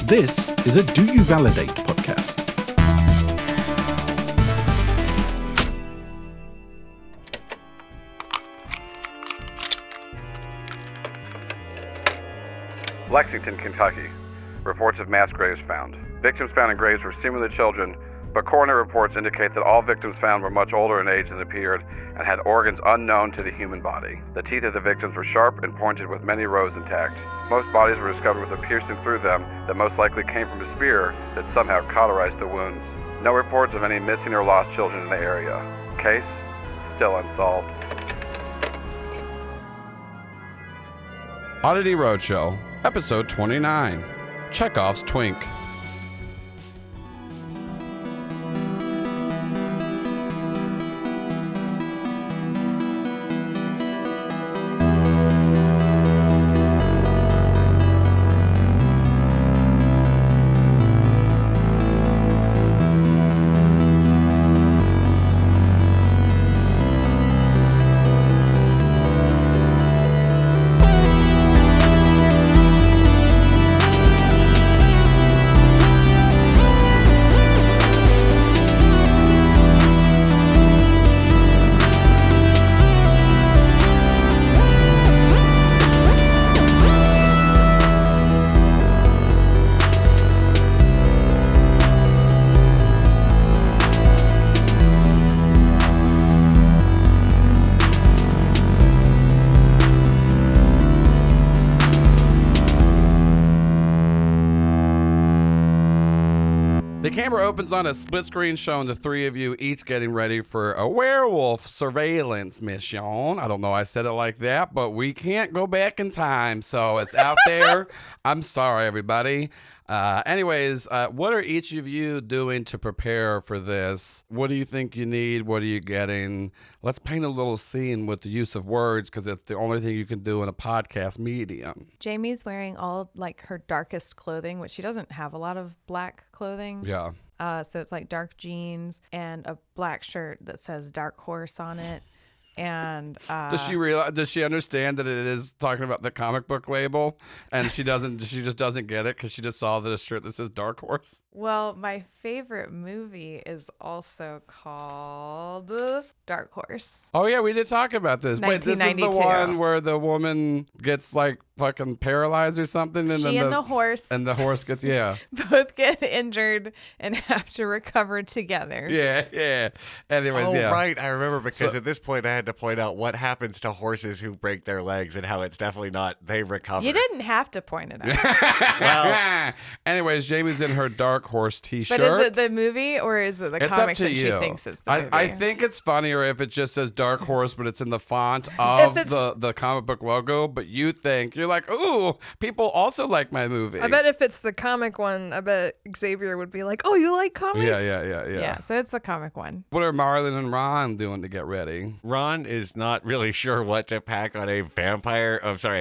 This is a Do You Validate podcast. Lexington, Kentucky. Reports of mass graves found. Victims found in graves were seemingly children, but coroner reports indicate that all victims found were much older in age than appeared and had organs unknown to the human body. The teeth of the victims were sharp and pointed with many rows intact. Most bodies were discovered with a piercing through them that most likely came from a spear that somehow cauterized the wounds. No reports of any missing or lost children in the area. Case still unsolved. Oddity Roadshow, episode 29, Chekhov's Twink. The camera opens on a split screen showing the three of you each getting ready for a werewolf surveillance mission. I don't know I said it like that, but we can't go back in time, so it's out there. I'm sorry, everybody. Anyways, what are each of you doing to prepare for this? What do you think you need? What are you getting? Let's paint a little scene with the use of words, because it's the only thing you can do in a podcast medium. Jamie's wearing all like her darkest clothing, which she doesn't have a lot of black clothing. Yeah. So it's like dark jeans and a black shirt that says Dark Horse on it. And does she understand that it is talking about the comic book label, and she just doesn't get it because she just saw the shirt that says Dark Horse? Well, my favorite movie is also called Dark Horse. Oh yeah, we did talk about this. Wait, this is the one where the woman gets like fucking paralyzed or something, and she then and the horse gets both get injured and have to recover together. Yeah. Anyways, right, I remember, because at this point I had to point out what happens to horses who break their legs and how it's definitely not they recover. You didn't have to point it out. Well, anyways, Jamie's in her Dark Horse t-shirt. But is it the movie or is it the comics that she thinks is the movie? I think it's funnier if it just says Dark Horse, but it's in the font of the comic book logo. But you're like, ooh, people also like my movie. I bet if it's the comic one, I bet Xavier would be like, oh, you like comics? Yeah, so it's the comic one. What are Marlon and Ron doing to get ready? Ron is not really sure what to pack on a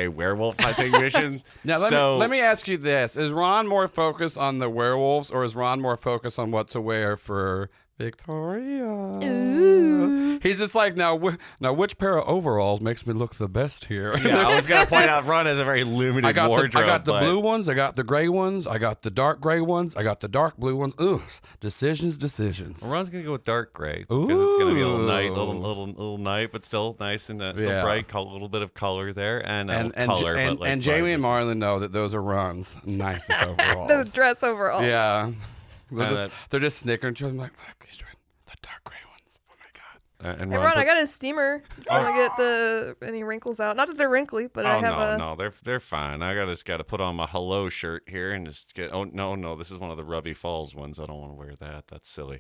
werewolf hunting mission. Now, let me ask you this. Is Ron more focused on the werewolves, or is Ron more focused on what to wear for Victoria? Ooh. He's just like, now which pair of overalls makes me look the best here? Yeah, I was going to point out Ron has a very limited wardrobe. I got the blue ones, I got the gray ones, I got the dark gray ones, I got the dark blue ones. Ooh, decisions. Well, Ron's going to go with dark gray because it's going to be a little night, but still nice and still bright, a little bit of color there, and color. And Jamie and Marlon know that those are Ron's nicest overalls. Those dress overalls. Yeah. They're just snickering to him like, fuck, he's wearing the dark gray ones. Oh my God. And hey, Ron, I got a steamer. Trying to get any wrinkles out. Not that they're wrinkly, but I have they're fine. I just got to put on my hello shirt here and just get. Oh no, this is one of the Rubby Falls ones. I don't want to wear that. That's silly.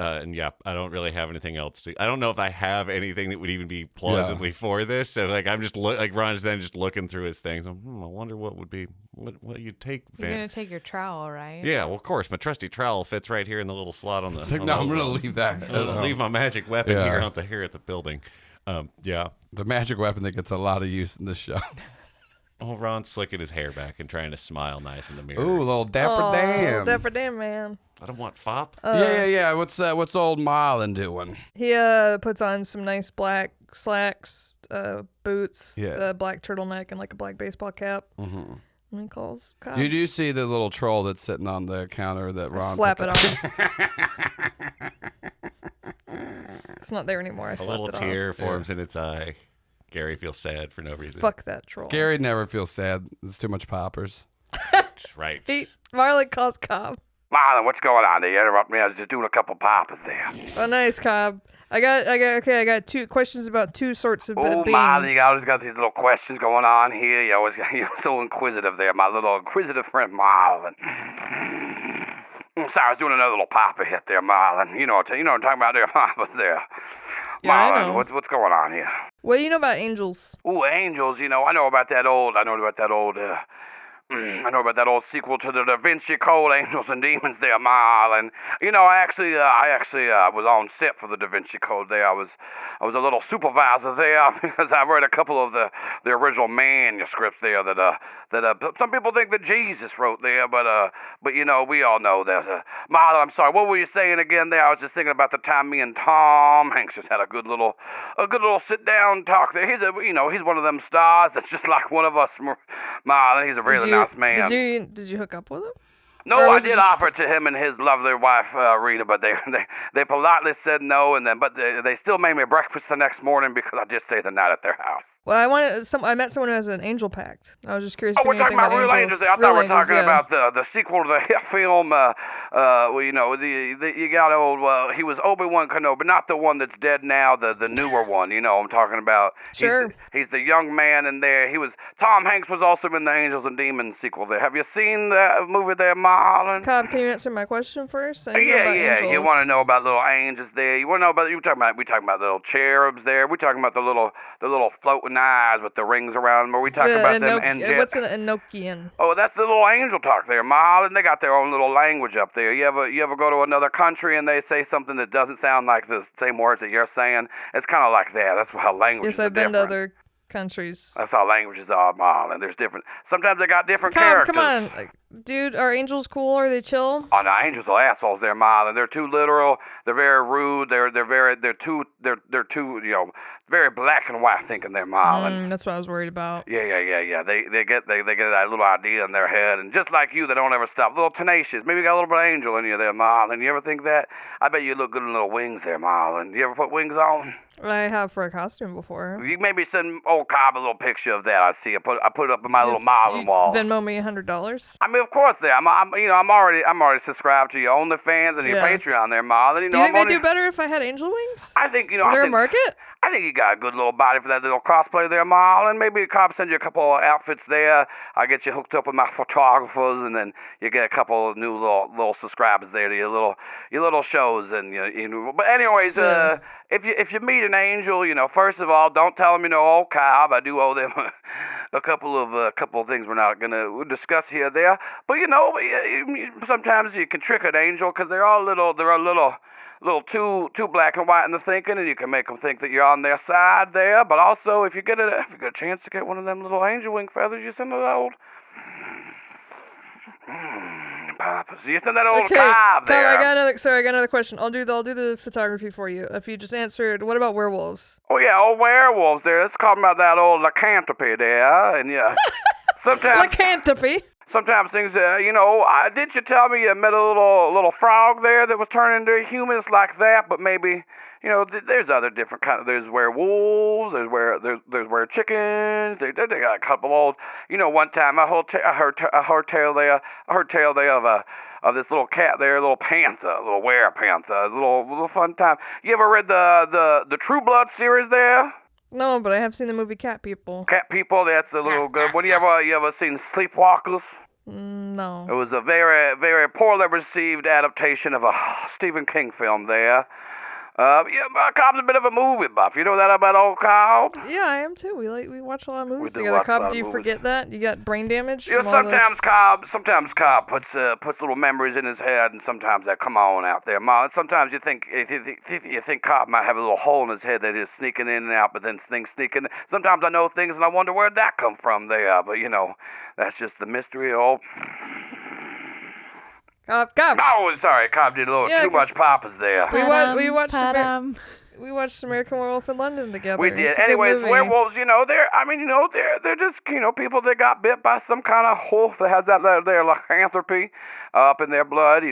And yeah, I don't really have anything else to. I don't know if I have anything that would even be plausibly for this. So like, I'm just Ron's then just looking through his things. I wonder what would be what you take. You're gonna take your trowel, right? Yeah, well, of course, my trusty trowel fits right here in the little slot on the. It's like, no, I'm gonna leave that. I'm gonna leave my magic weapon here at the building. The magic weapon that gets a lot of use in this show. Oh, Ron's slicking his hair back and trying to smile nice in the mirror. Ooh, little Dapper Dan. Dapper Dan, man. I don't want fop. Yeah. What's old Marlon doing? He puts on some nice black slacks, boots, black turtleneck, and like a black baseball cap. Mm-hmm. And he calls Cobb. You do see the little troll that's sitting on the counter that Ron Slap it off. It's not there anymore. I A slapped little it tear off. forms in its eye. Gary feels sad for no reason. Fuck that troll. Gary never feels sad. There's too much poppers. Right. Marlon calls Cobb. Marlon, what's going on there? You interrupt me. I was just doing a couple poppers there. Oh, nice, Cobb. I got 2 questions about 2 sorts of beans. Marlon, you always got these little questions going on here. You're so inquisitive there, my little inquisitive friend Marlon. Sorry, I was doing another little popper hit there, Marlon. You know what I'm talking about there, poppers there. Yeah, I Marlon, know. what's going on here? What do you know about angels? Ooh, angels, I know about that old sequel to the Da Vinci Code, Angels and Demons there, Marlon. I actually was on set for the Da Vinci Code there. I was a little supervisor there because I read a couple of the original manuscripts there that some people think that Jesus wrote there, but we all know that. Marlon, I'm sorry, what were you saying again there? I was just thinking about the time me and Tom Hanks just had a good little sit down talk there. He's one of them stars that's just like one of us, Marlon. He's a really nice man. Did you hook up with him? No, I did offer to him and his lovely wife Rita, but they politely said no, but they still made me breakfast the next morning because I did stay the night at their house. Well, I met someone who has an angel pact. I was just curious. Oh, we're talking about real angels. I thought we were talking about the sequel to the hit film. You got old. He was Obi-Wan Kenobi, not the one that's dead now. The newer one. I'm talking about. Sure. He's the young man in there. Tom Hanks was also in the Angels and Demons sequel there. Have you seen that movie there, Marlon? Cobb, can you answer my question first? Yeah. You want to know about little angels there? You want to know about? We talking about little cherubs there. We talking about the little floating eyes with the rings around them. Are we talking about them? What's an Enochian? Oh, that's the little angel talk there, Marlon. They got their own little language up there. You ever go to another country and they say something that doesn't sound like the same words that you're saying? It's kind of like that. That's how languages Yes, I've been to different. other countries. That's how languages are, Marlon. There's different. Sometimes they got different Cobb, characters. come on. Dude, are angels cool? Are they chill? Oh, no, angels are assholes there, Marlon. They're too literal. They're very rude. They're too very black and white thinking there, Marlon. That's what I was worried about. Yeah. They get that little idea in their head, and just like you, they don't ever stop. A little tenacious. Maybe you got a little bit of angel in you there, Marlon. You ever think that? I bet you look good in little wings there, Marlon. You ever put wings on? I have for a costume before. You maybe send old Cobb a little picture of that. I see. I put it up in my little Marlon wall. Venmo me $100. I mean, of course, there. I'm already subscribed to your OnlyFans and your Patreon there, Marlon. Do you think they do better if I had angel wings? I think Is there a market? I think you got a good little body for that little cosplay there, Marlon. Maybe Cobb send you a couple of outfits there. I'll get you hooked up with my photographers, and then you get a couple of new little subscribers there to your little shows. And but anyways, if you meet an angel, first of all, don't tell them Cobb. I do owe them a couple of things we're not gonna discuss here there. But sometimes you can trick an angel because they're a little too black and white in the thinking, and you can make them think that you're on their side there. But also, if you get a chance to get one of them little angel wing feathers, you send it old. Papa, so you send that old Cobb there. I got another question. I'll do the photography for you. If you just answered, what about werewolves? Oh yeah, old werewolves there. Let's talk about that old lycanthropy there, and sometimes lycanthropy. Sometimes things, did you tell me you met a little frog there that was turned into humans like that? But maybe, there's other different kinds. There's werewolves. There's chickens. They got a couple old. One time I heard tale there of this little cat there, a little panther, a little were-panther, a little fun time. You ever read the True Blood series there? No, but I have seen the movie Cat People. Cat People, that's a little good one. You ever seen Sleepwalkers? No. It was a very, very poorly received adaptation of a Stephen King film there. Cobb's a bit of a movie buff. You know that about old Cobb? Yeah, I am too. We watch a lot of movies together. Cobb, do you forget that? You got brain damage? Sometimes Cobb puts little memories in his head, and sometimes they come on out there. Sometimes you think Cobb might have a little hole in his head that is sneaking in and out, but then things sneaking. Sometimes I know things, and I wonder where'd that come from there. But that's just the mystery of. Cobb. Oh, sorry, Cobb did a little too much papas there. We watched We watched American Werewolf in London together. We did. It's a good Anyways, movie. werewolves, they're just, people that got bit by some kind of wolf that has their lycanthropy up in their blood,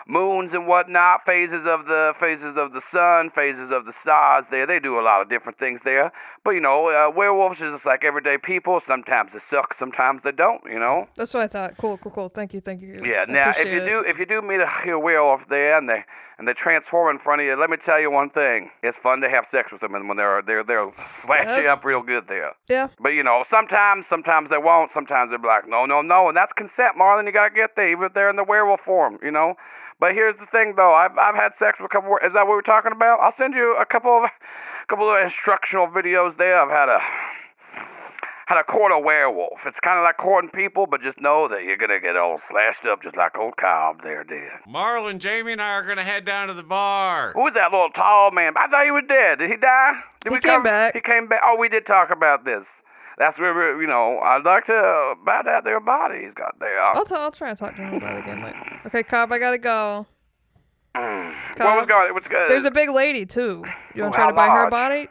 moons and whatnot, phases of the sun, phases of the stars there. They do a lot of different things there. But, werewolves are just like everyday people. Sometimes they suck, sometimes they don't, That's what I thought. Cool. Thank you. Yeah, now, if you do meet a werewolf there and they transform in front of you, let me tell you one thing. It's fun to have sex with them, and when they're slash you up real good there. Yeah. But sometimes they won't. Sometimes they'll be like, no, and that's consent, Marlon. You gotta get there, even if they're in the werewolf form, But here's the thing, though. I've had sex with a couple. Is that what we're talking about? I'll send you a couple of instructional videos there. I've had a court a werewolf. It's kind of like courting people, but just know that you're gonna get all slashed up just like old Cobb there did. Marlon, Jamie, and I are gonna head down to the bar. Who's that little tall man? I thought he was dead. Did he die? He came back. He came back. Oh, we did talk about this. That's where I'd like to about that there body he's got there. I'll try to talk to him about it again later. Okay, Cobb, I gotta go. Cobb, what's good? There's a big lady too. You want to try to buy her body?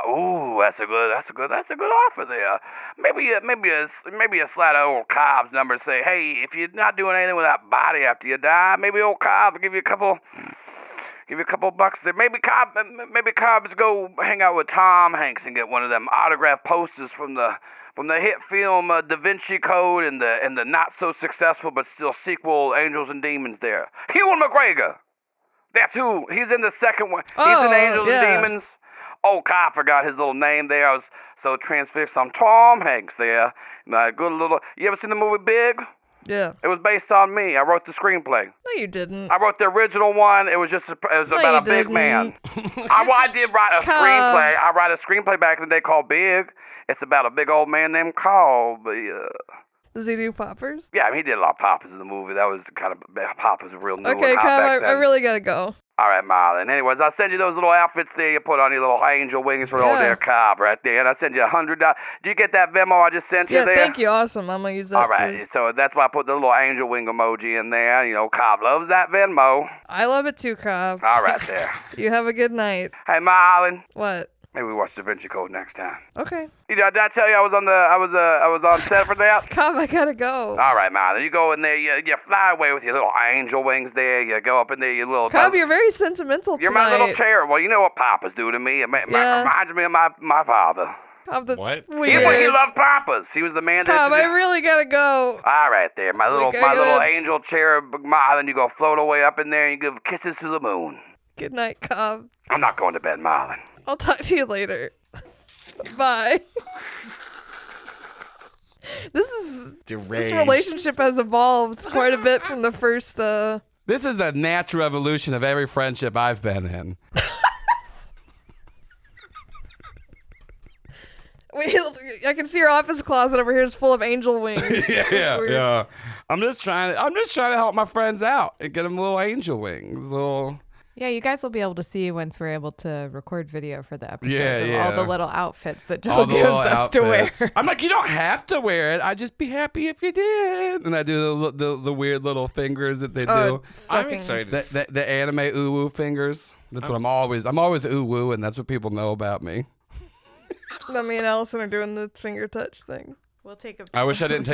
Ooh, that's a good offer there. Maybe a slide of old Cobb's number. Say, hey, if you're not doing anything with that body after you die, maybe old Cobb will give you a couple bucks there. Maybe Cobb's go hang out with Tom Hanks and get one of them autographed posters from the hit film Da Vinci Code and the not so successful but still sequel Angels and Demons there. Ewan McGregor. That's who. He's in the second one. He's in Angels and Demons. Oh, I forgot his little name there. I was so transfixed on Tom Hanks there. My good little. You ever seen the movie Big? Yeah. It was based on me. I wrote the screenplay. No, you didn't. I wrote the original one. It was about a big man. I did write a screenplay. I write a screenplay back in the day called Big. It's about a big old man named Carl. Does he do poppers? Yeah, he did a lot of poppers in the movie. That was the kind of poppers were real new. Okay, Cobb, I really gotta go. All right, Marlon. Anyways, I'll send you those little outfits there. You put on your little angel wings for old there Cobb right there. And I'll send you $100. Did you get that Venmo I just sent you there? Yeah, thank you. Awesome. I'm going to use that All right. too. So that's why I put the little angel wing emoji in there. Cobb loves that Venmo. I love it too, Cobb. All right, there. You have a good night. Hey, Marlon. What? Maybe we watch Da Vinci Code next time. Okay. Did I tell you I was on set for that? Cobb, I gotta go. All right, Marlon. You go in there, you fly away with your little angel wings there. You go up in there, your little... Cobb, you're very sentimental tonight. You're my little cherub. Well, you know what papas do to me. It reminds me of my father. Cobb, that's what? weird. He loved papas. He was the man that... Cobb, I really gotta go. All right, there. My little angel cherub, Marlon. You go float away up in there and you give kisses to the moon. Good night, Cobb. I'm not going to bed, Marlon. I'll talk to you later. Bye. This relationship has evolved quite a bit from the first. This is the natural evolution of every friendship I've been in. Wait, I can see your office closet over here is full of angel wings. Yeah. I'm just trying to help my friends out and get them little angel wings. Yeah, you guys will be able to see once we're able to record video for the episodes of all the little outfits that Joe gives us to wear. I'm like, you don't have to wear it. I'd just be happy if you did. And I do the weird little fingers that they do. I'm excited. The anime ooh-woo fingers. That's what I'm always ooh-woo, and that's what people know about me. Me and Allison are doing the finger touch thing. We'll take a. I wish I didn't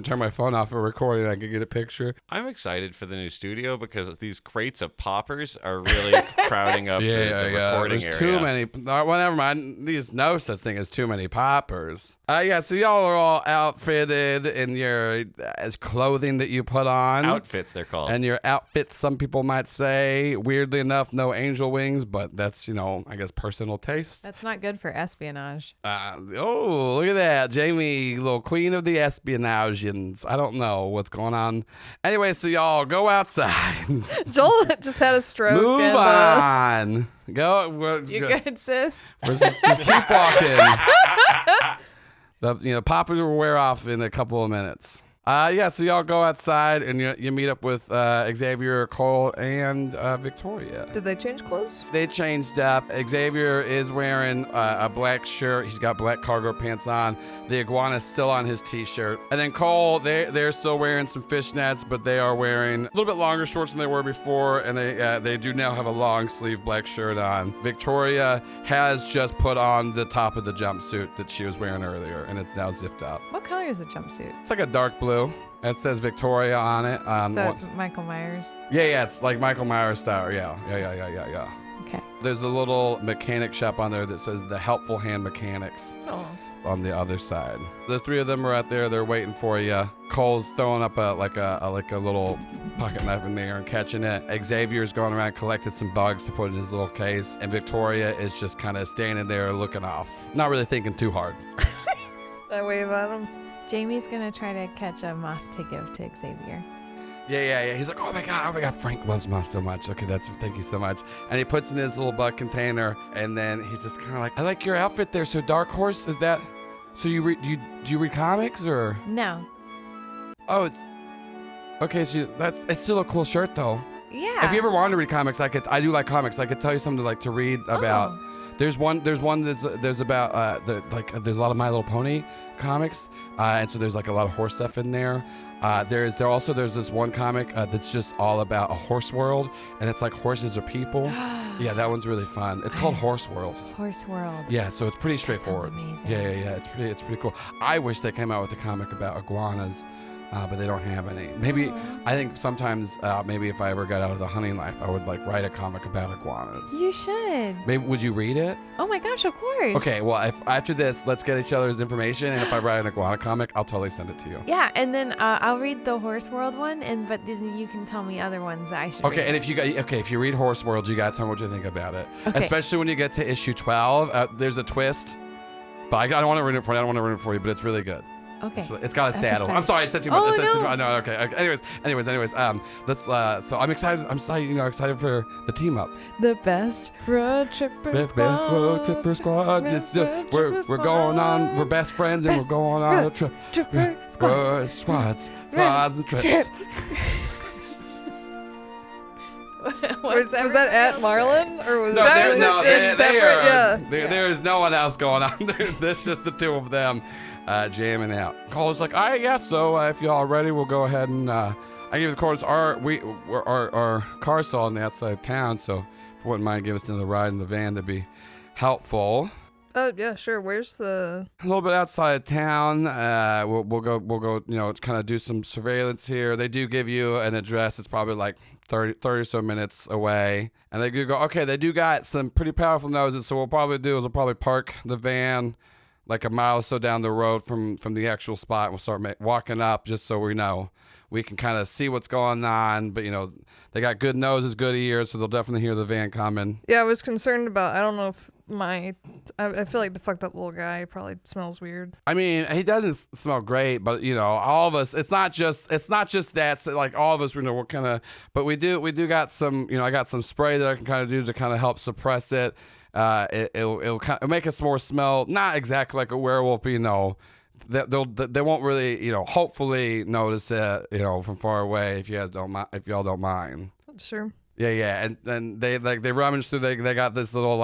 turn my phone off for recording. I could get a picture. I'm excited for the new studio because these crates of poppers are really crowding up the recording There's area. Too many. Well, never mind. There's no such thing as too many poppers. So y'all are all outfitted in your as clothing that you put on. Outfits, they're called. And your outfits, some people might say. Weirdly enough, no angel wings, but that's I guess personal taste. That's not good for espionage. Oh, look at that, Jamie. Little queen of the espionagians. I don't know what's going on. Anyway, so y'all go outside. Joel just had a stroke. Move on. Go. You good, sis? Just keep walking. The poppers will wear off in a couple of minutes. So y'all go outside and you meet up with Xavier, Cole, and Victoria. Did they change clothes? They changed up. Xavier is wearing a black shirt. He's got black cargo pants on. The iguana's still on his t-shirt. And then Cole, they're still wearing some fishnets, but they are wearing a little bit longer shorts than they were before, and they do now have a long sleeve black shirt on. Victoria has just put on the top of the jumpsuit that she was wearing earlier, and it's now zipped up. What color is the jumpsuit? It's like a dark blue. It says Victoria on it. So it's Michael Myers. Yeah, it's like Michael Myers style. Yeah. Okay. There's the little mechanic shop on there that says the Helpful Hand Mechanics. Oh. On the other side. The three of them are out there. They're waiting for you. Cole's throwing up a little pocket knife in there and catching it. Xavier's going around collecting some bugs to put in his little case, and Victoria is just kind of standing there looking off, not really thinking too hard. I wave at him. Jamie's gonna try to catch a moth to give to Xavier. Yeah. He's like, oh my god, Frank loves moth so much. Okay, thank you so much. And he puts in his little bug container, and then he's just kind of like, I like your outfit there. So Dark Horse, is that? So do you read comics or? No. Oh, it's okay. So it's still a cool shirt though. Yeah. If you ever wanted to read comics, I do like comics. I could tell you something to read about. Oh. There's one there's about there's a lot of My Little Pony comics, and so there's like a lot of horse stuff in there. There's this one comic that's just all about a horse world, and it's like horses are people. Yeah, that one's really fun. It's called Horse World. Horse World. Yeah, so it's pretty straightforward. That sounds amazing. Yeah. It's pretty cool. I wish they came out with a comic about iguanas. But they don't have any. Maybe I think sometimes maybe if I ever got out of the hunting life, I would write a comic about iguanas. You should. Maybe would you read it? Oh my gosh, of course. Okay, well if after this, let's get each other's information, and if I write an iguana comic, I'll totally send it to you. Yeah, and then I'll read the Horse World one, but then you can tell me other ones that I should. Okay, read. and if you read Horse World, you gotta tell me what you think about it. Okay. Especially when you get to issue 12. There's a twist, but I don't want to ruin it for you. I don't want to ruin it for you, but it's really good. Okay. It's got a That's saddle. exciting. I'm sorry, I said too much. Oh, I said no. too much. No, okay. Anyways. Let's. So I'm excited. Excited for the team up. The best road tripper squad. Best road tripper squad. Best We're road tripper going on. squad. We're best friends and we're going on a trip. Tripper squad. Squads and trips. Was that at Marlin or was No, that there's no. it's separate? There's no one else going on. There's just the two of them jamming out. Cole's like, all right, yeah. So if y'all are ready, we'll go ahead and I give the course. Our car's still on the outside of town, so if you wouldn't mind giving us another ride in the van, that'd be helpful. Yeah, sure. Where's the? A little bit outside of town. We'll go. Kind of do some surveillance here. They do give you an address. It's probably like 30 or so minutes away, and they do go. Okay, they do got some pretty powerful noses. So what we'll probably park the van like a mile or so down the road from the actual spot. We'll start walking up just so we can kind of see what's going on. But they got good noses, good ears, so they'll definitely hear the van coming. Yeah, I was concerned about. I don't know if I feel like the fucked up little guy probably smells weird. I mean, he doesn't smell great, but all of us. It's not just that. So, like all of us, we're kind of. But we do got some. I got some spray that I can kind of do to kind of help suppress it. It'll make us more smell, not exactly like a werewolf, but they won't really, hopefully notice it, from far away if y'all don't mind. Sure. Yeah, and then they rummage through. They got this little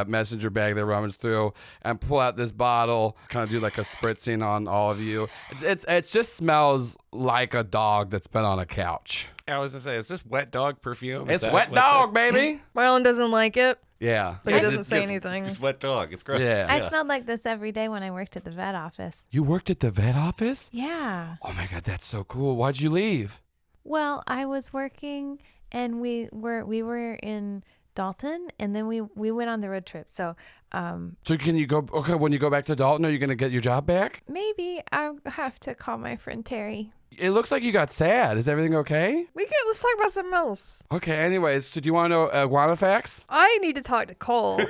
messenger bag. They rummage through and pull out this bottle. Kind of do like a spritzing on all of you. It just smells like a dog that's been on a couch. I was gonna say, is this wet dog perfume? It's wet dog, baby. Marlon doesn't like it, Yeah. but he It's doesn't say just- anything. It's wet dog. It's gross. Yeah. I smelled like this every day when I worked at the vet office. You worked at the vet office? Yeah. Oh my God, that's so cool. Why'd you leave? Well, I was working and we were in Dalton, and then we went on the road trip. So So can you go? Okay, when you go back to Dalton, are you gonna get your job back? maybe I'll have to call my friend Terry. It looks like you got sad. Is everything okay? Let's talk about something else. Okay. Anyways, so do you want to know iguana facts? I need to talk to Cole.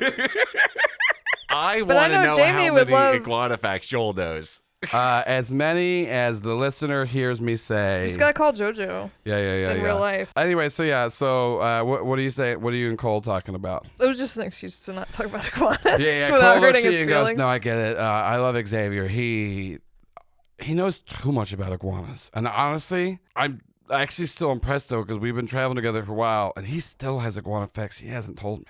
I But I want to know know Jamie how would many love- iguana facts Joel knows. As many as the listener hears me say. You just gotta call JoJo Yeah. in real life. Anyway, so what do you say? What are you and Cole talking about? It was just an excuse to not talk about iguanas Yeah. without Cole looks hurting at his you and goes, feelings. "No, I get it. I love Xavier. He he knows too much about iguanas. And honestly, I'm actually still impressed, though, because we've been traveling together for a while, and he still has iguana facts he hasn't told me.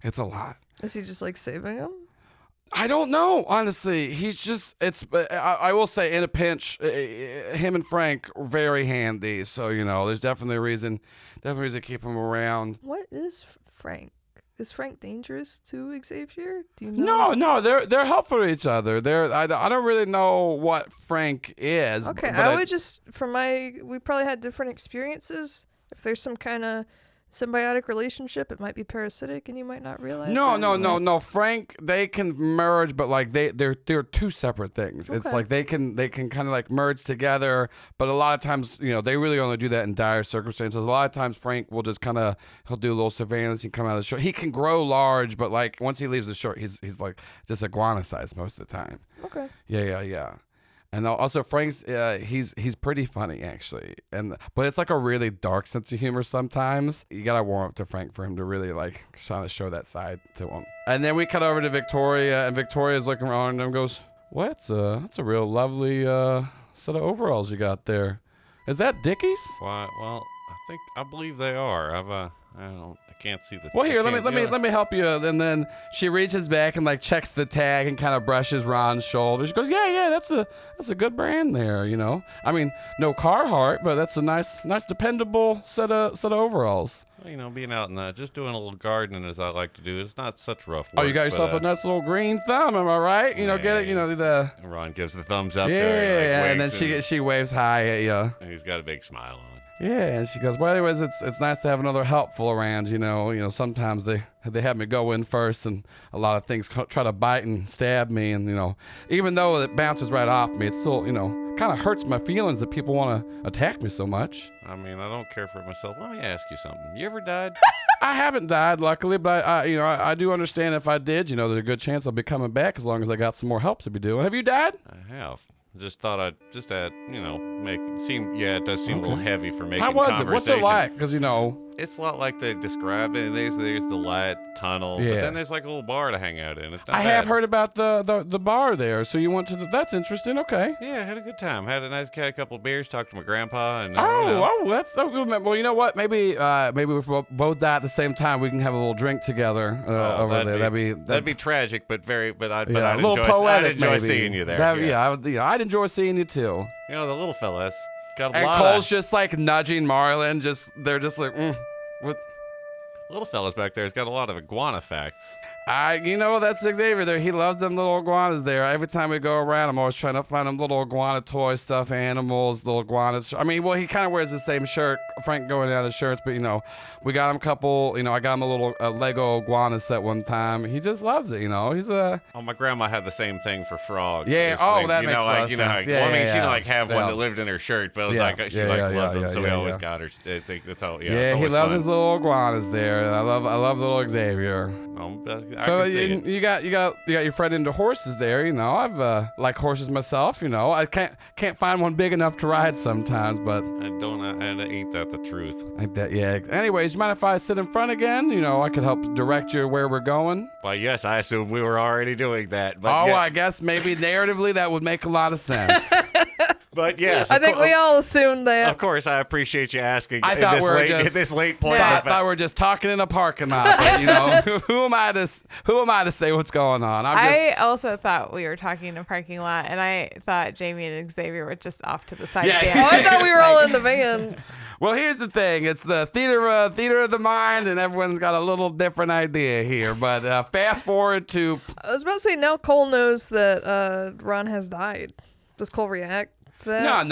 It's a lot. Is he just like saving them? I don't know, honestly. He's just, I will say, in a pinch, him and Frank are very handy. So, there's definitely a reason to keep him around. What is Frank? Is Frank dangerous to Xavier? Do you know? No, they're helpful to each other. I don't really know what Frank is. Okay, but would just, we probably had different experiences. If there's some kind of symbiotic relationship, it might be parasitic and you might not realize. No. Frank, they can merge, but like they're two separate things. Okay. It's like they can kind of like merge together, but a lot of times, they really only do that in dire circumstances. A lot of times Frank will just he'll do a little surveillance and come out of the shore. He can grow large, but like once he leaves the shore, he's like just iguana size most of the time. Okay. Yeah. And also Frank's he's pretty funny actually, but it's like a really dark sense of humor sometimes. You gotta warm up to Frank for him to really like kind of show that side to him. And then we cut over to Victoria, and Victoria's looking around and goes, "Well, that's a real lovely set of overalls you got there. Is that Dickies?" Why? Well, I believe they are. I can't see the. Well, here, let me help you. And then she reaches back and like checks the tag and kind of brushes Ron's shoulder. She goes, "Yeah, that's a good brand there. I mean, no Carhartt, but that's a nice, dependable set of overalls." Well, being out in just doing a little gardening as I like to do. It's not such rough work. Oh, you got yourself a nice little green thumb, am I right? Get it. The Ron gives the thumbs up. Yeah, there, and then she waves hi at you. And he's got a big smile on. Yeah, and she goes, "Well, anyways, it's nice to have another helpful around. Sometimes they have me go in first, and a lot of things try to bite and stab me, and even though it bounces right off me, it still kind of hurts my feelings that people want to attack me so much." I mean, I don't care for it myself. Let me ask you something. You ever died? I haven't died, luckily, but I do understand if I did, there's a good chance I'll be coming back as long as I got some more help to be doing. Have you died? I have. Just thought I'd just add, make it seem. Yeah, it does seem a little heavy for making. How was conversation. it? What's it like? Because it's a lot like they described it. There's the light tunnel, but then there's like a little bar to hang out in. It's not I bad. have heard about the bar there. So you went to that's interesting. Okay. Yeah, I had a good time. Had a couple of beers. Talked to my grandpa. And that's so good, man. Well, you know what? Maybe if we both die at the same time, we can have a little drink together over there. That'd be tragic, but I'd enjoy seeing you there. I'd enjoy seeing you too. The little fella's got a and lot. And Cole's just like nudging Marlon. They're just like, what? Little fella's back there has got a lot of iguana facts. That's Xavier there. He loves them little iguanas there. Every time we go around, I'm always trying to find them little iguana toy stuff, animals, little iguanas. I mean, well, he kind of wears the same shirt. Frank going down the shirts, but we got him a couple. I got him a little Lego iguana set one time. He just loves it. He's a. Oh, my grandma had the same thing for frogs. Yeah. That makes a lot of sense. She didn't have one that lived in her shirt, but it was she loved them, so we always got her. That's how. Yeah, he loves his little iguanas there. And I love little Xavier. So you got your friend into horses there. I've like horses myself. I can't find one big enough to ride sometimes, but ain't that the truth? Ain't that? Yeah. Anyways, you mind if I sit in front again? I could help direct you where we're going. Well, yes, I assume we were already doing that. But I guess maybe narratively that would make a lot of sense. But yes, I think we all assumed that. Of course, I appreciate you asking. I thought at this late point. I thought we were just talking in a parking lot. But, who am I to say what's going on? I also thought we were talking in a parking lot, and I thought Jamie and Xavier were just off to the side. Yeah. I thought we were all in the van. Well, here's the thing. It's the theater of the mind, and everyone's got a little different idea here. But fast forward to... I was about to say, now Cole knows that Ron has died. Does Cole react? No.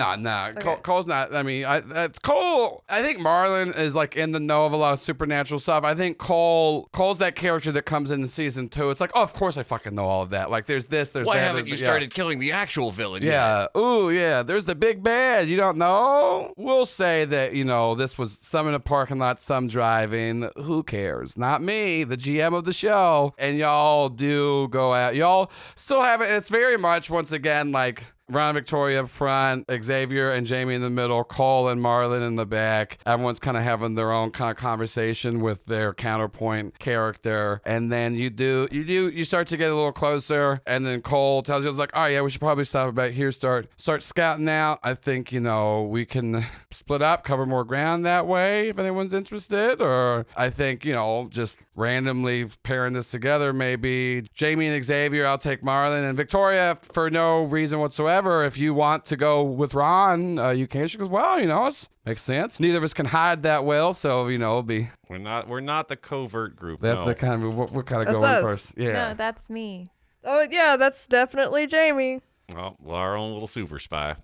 Okay. Cole's not. I mean, it's Cole. I think Marlon is like in the know of a lot of supernatural stuff. I think Cole's that character that comes in season 2. It's like, oh, of course I fucking know all of that. Like, there's this, there's Why that. Why haven't you started killing the actual villain yet? Ooh, yeah. There's the big bad. You don't know? We'll say that, this was some in a parking lot, some driving. Who cares? Not me, the GM of the show. And y'all do go out. Y'all still have it. It's very much, once again, like... Ron and Victoria up front, Xavier and Jamie in the middle, Cole and Marlon in the back. Everyone's kind of having their own kind of conversation with their counterpoint character. And then you start to get a little closer. And then Cole tells you, like, oh yeah, we should probably stop about here, start scouting out. I think, we can split up, cover more ground that way if anyone's interested. Or I think, just randomly pairing this together, maybe Jamie and Xavier, I'll take Marlon, and Victoria for no reason whatsoever. If you want to go with Ron, you can. She goes, well, it makes sense. Neither of us can hide that well, so it'll be. We're not the covert group. That's no. the kind of we're kind of That's going us. first. Yeah. No, that's me. Oh yeah, that's definitely Jamie. Well, our own little super spy.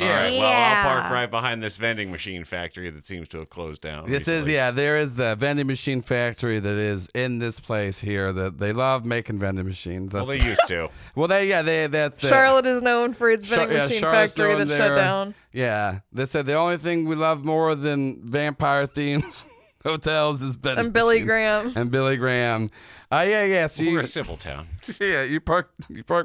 All Yeah. right, well, I'll Yeah. park right behind this vending machine factory that seems to have closed down. recently. There is the vending machine factory that is in this place here. That they love making vending machines. Well, That's they used to. that's the, Charlotte is known for its vending yeah, machine Charlotte's factory known that shut there. down. Yeah, they said the only thing we love more than vampire themed hotels is vending And Billy machines. Graham. And Billy Graham. Yeah. So We're a civil town. you park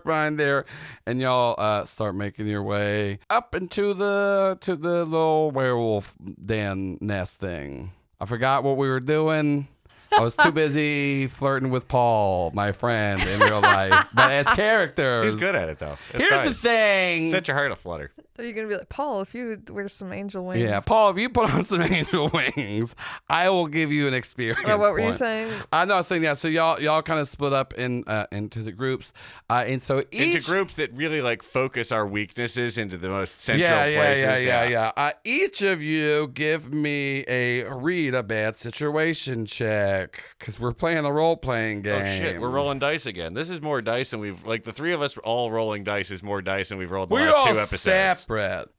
behind there, and y'all start making your way up into the little werewolf den nest thing. I forgot what we were doing. I was too busy flirting with Paul, my friend, in real life. But as characters, He's good at it, though. It's Here's nice. the thing. Set your heart aflutter. Are you gonna be like, Paul, if you would wear some angel wings? Yeah, Paul, if you put on some angel wings, I will give you an experience. Oh, what were you point. saying? I know, I was saying, yeah. So y'all kind of split up into the groups, and so each Into groups that really focus our weaknesses into the most central places. Yeah. Each of you give me a read a bad situation check because we're playing a role playing game. Oh shit, we're rolling dice again. This is more dice than we've the three of us all rolling dice is more dice than we've rolled the We're last all 2 episodes. separate.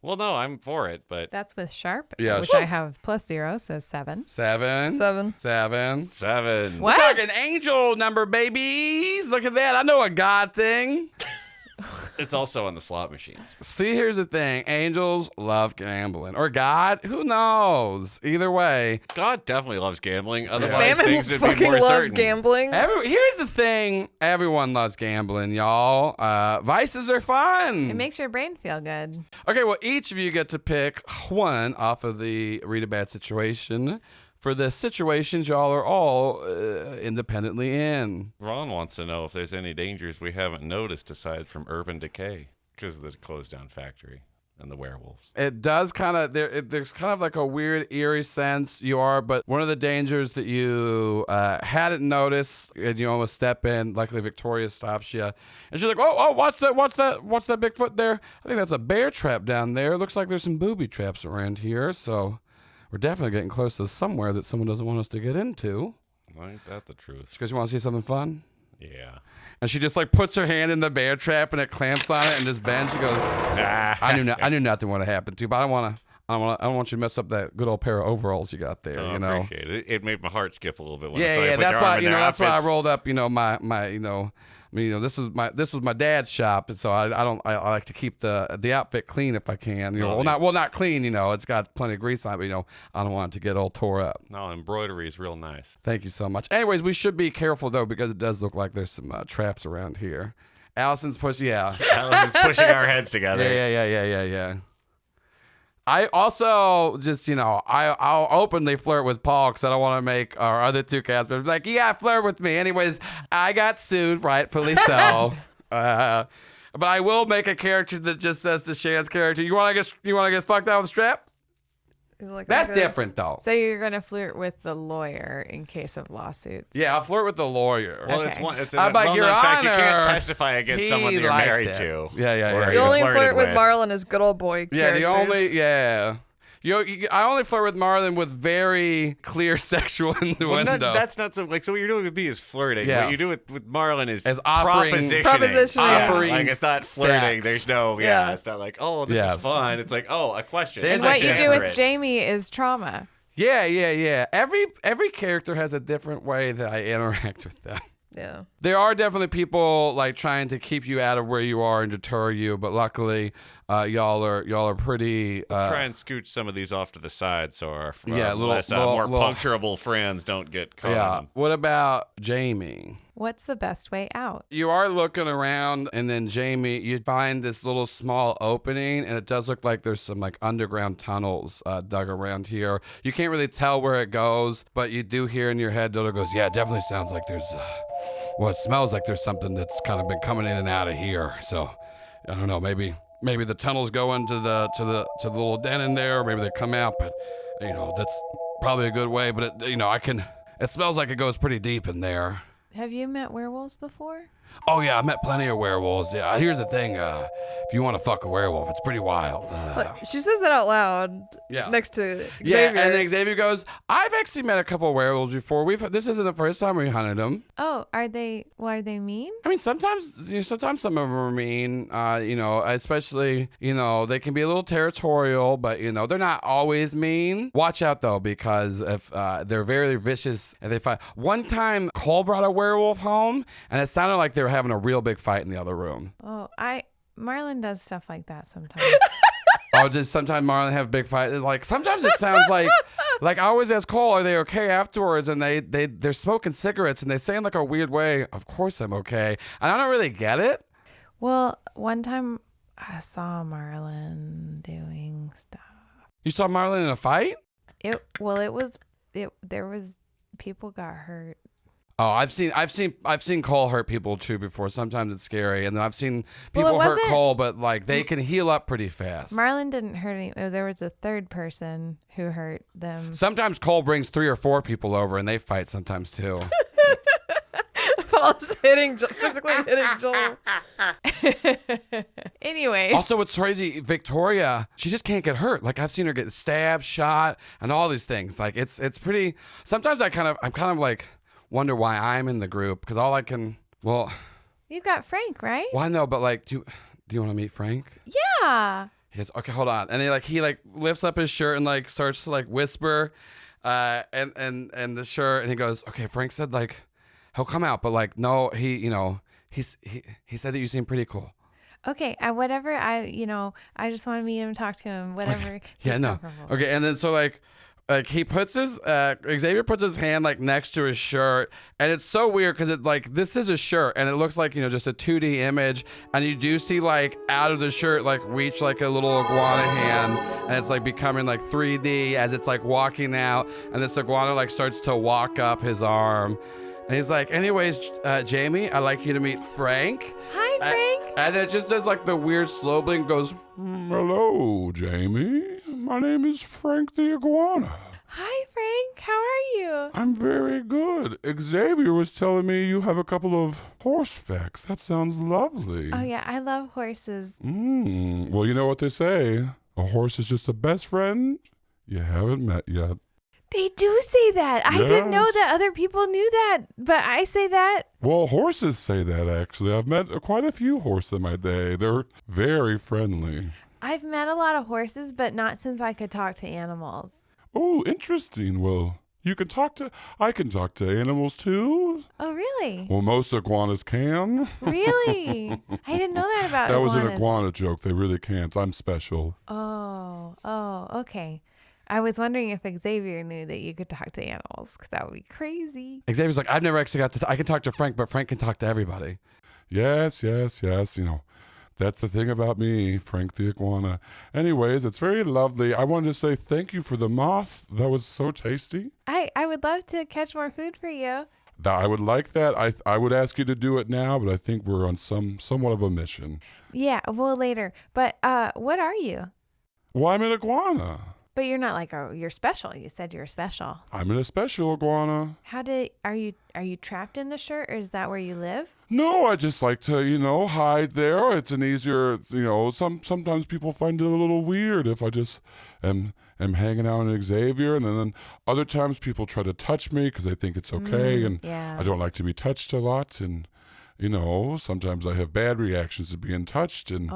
Well, no, I'm for it, but That's with Sharp, Yeah. which I have +0, so 7. 7. 7. 7. What? We're talking angel number, babies. Look at that. I know a God thing. It's also on the slot machines. See, here's the thing. Angels love gambling. Or God, who knows? Either way. God definitely loves gambling. Otherwise, Mammon things would be fucking more loves certain. gambling. Here's the thing. Everyone loves gambling, y'all. Vices are fun. It makes your brain feel good. Okay, well, each of you get to pick one off of the Read a Bad Situation for the situations y'all are all independently in. Ron wants to know if there's any dangers we haven't noticed aside from urban decay because of the closed down factory and the werewolves. It does kind of, there's kind of like a weird, eerie sense but one of the dangers that you hadn't noticed, and you almost step in, luckily Victoria stops you, and she's like, oh, what's that Bigfoot there? I think that's a bear trap down there. It looks like there's some booby traps around here, so we're definitely getting close to somewhere that someone doesn't want us to get into. Ain't that the truth? Because you want to see something fun? Yeah. And she just puts her hand in the bear trap and it clamps on it and just bends. She goes, I knew nothing would have happened to you, but I don't want you to mess up that good old pair of overalls you got there. I appreciate it. It made my heart skip a little bit when I saw you put that's your why arm in there. that's why I rolled up. This was my dad's shop, and so I like to keep the outfit clean if I can. Not clean. It's got plenty of grease on it, but I don't want it to get all tore up. No, embroidery is real nice. Thank you so much. Anyways, we should be careful though because it does look like there's some traps around here. Allison's pushing, Allison's pushing our heads together. Yeah. I also just, I'll openly flirt with Paul because I don't want to make our other two cast members like, yeah, flirt with me. Anyways, I got sued, rightfully so. But I will make a character that just says to Shannon's character, you want to get fucked out with a strap? Like, That's okay. different though. So you're going to flirt with the lawyer in case of lawsuits. Yeah, I'll flirt with the lawyer. Well, Okay. it's I'm like, well-known Your fact you Honor, can't testify against someone that you're liked married it. to. Yeah. Or You you're only flirted flirt with Marlon as good old boy Yeah, characters. I only flirt with Marlon with very clear sexual innuendo. That's not so. So what you're doing with me is flirting. Yeah. What you do with Marlon is As offering- Propositioning. Yeah. Offering Like it's not flirting. sex. There's no. Yeah. It's not like this Yes. is fun. It's like a question. There's And I what should you do answer with it. Jamie is trauma. Yeah. Every character has a different way that I interact with them. Yeah. There are definitely people trying to keep you out of where you are and deter you, but luckily y'all are pretty. Let's try and scooch some of these off to the side so our little more puncturable friends don't get caught. Yeah. In. What about Jamie? What's the best way out? You are looking around, and then Jamie, you find this little small opening, and it does look like there's some like underground tunnels dug around here. You can't really tell where it goes, but you do hear in your head, Dodo goes, "Yeah, it definitely sounds like there's. It smells like there's something that's kind of been coming in and out of here. So, I don't know, maybe the tunnels go into the little den in there, or maybe they come out, but that's probably a good way. But it smells like it goes pretty deep in there." Have you met werewolves before? Oh, yeah, I met plenty of werewolves. Yeah, here's the thing. If you want to fuck a werewolf, it's pretty wild. She says that out loud next to Xavier. Yeah, and then Xavier goes, I've actually met a couple of werewolves before. This isn't the first time we hunted them. Oh, are they mean? I mean, sometimes some of them are mean, especially, they can be a little territorial, but, they're not always mean. Watch out, though, because if they're very vicious, and they fight. One time, Cole brought a werewolf home, and it sounded like they were having a real big fight in the other room. Oh, Marlon does stuff like that sometimes. Oh, does sometimes Marlon have big fights? Like sometimes it sounds like I always ask Cole, are they okay afterwards? And they're smoking cigarettes and they say in like a weird way, of course I'm okay. And I don't really get it. Well, one time I saw Marlon doing stuff. You saw Marlon in a fight? There was people got hurt. Oh, I've seen Cole hurt people too before. Sometimes it's scary, and then I've seen people hurt Cole, but like they can heal up pretty fast. Marlon didn't hurt any. There was a third person who hurt them. Sometimes Cole brings 3 or 4 people over, and they fight sometimes too. Paul's physically hitting Joel. Anyway. Also, what's crazy, Victoria, she just can't get hurt. Like I've seen her get stabbed, shot, and all these things. Like it's pretty. Sometimes I'm kind of like. Wonder why I'm in the group because all I can you got Frank, right? Well, I know, but like do you want to meet Frank? Yeah. He goes, okay, hold on, and he lifts up his shirt and like starts to like whisper and the shirt, and he goes, okay, Frank said like he'll come out, but like no, he said that you seem pretty cool. Okay, whatever, I just want to meet him and talk to him, whatever. Okay. Yeah, no. Okay, and then so like he puts Xavier puts his hand like next to his shirt, and it's so weird because it like this is a shirt and it looks like just a 2D image, and you do see like out of the shirt like reach like a little iguana hand, and it's like becoming like 3D as it's like walking out, and this iguana like starts to walk up his arm, and he's like, anyways, Jamie, I'd like you to meet Frank. Hi, Frank. And it just does like the weird slow blink, goes, hello, Jamie. My name is Frank the Iguana. Hi, Frank. How are you? I'm very good. Xavier was telling me you have a couple of horse facts. That sounds lovely. Oh, yeah. I love horses. Well, you know what they say. A horse is just a best friend you haven't met yet. They do say that. Yes. I didn't know that other people knew that, but I say that. Well, horses say that, actually. I've met quite a few horses in my day. They're very friendly. I've met a lot of horses, but not since I could talk to animals. Oh, interesting. Well, I can talk to animals too. Oh, really? Well, most iguanas can. Really? I didn't know that about That iguanas. was an iguana joke. They really can't. I'm special. Oh, okay. I was wondering if Xavier knew that you could talk to animals, because that would be crazy. Xavier's like, I've never actually I can talk to Frank, but Frank can talk to everybody. Yes. That's the thing about me, Frank the Iguana. Anyways, it's very lovely. I wanted to say thank you for the moth. That was so tasty. I would love to catch more food for you. I would like that. I would ask you to do it now, but I think we're on somewhat of a mission. Yeah, well, later. But what are you? Well, I'm an iguana. But you're not like you're special. You said you're special. I'm a special iguana. Are you trapped in the shirt, or is that where you live? No, I just like to, hide there. It's an easier, sometimes people find it a little weird if I just am hanging out in Xavier, and then other times people try to touch me because they think it's okay, and yeah. I don't like to be touched a lot, and sometimes I have bad reactions to being touched, and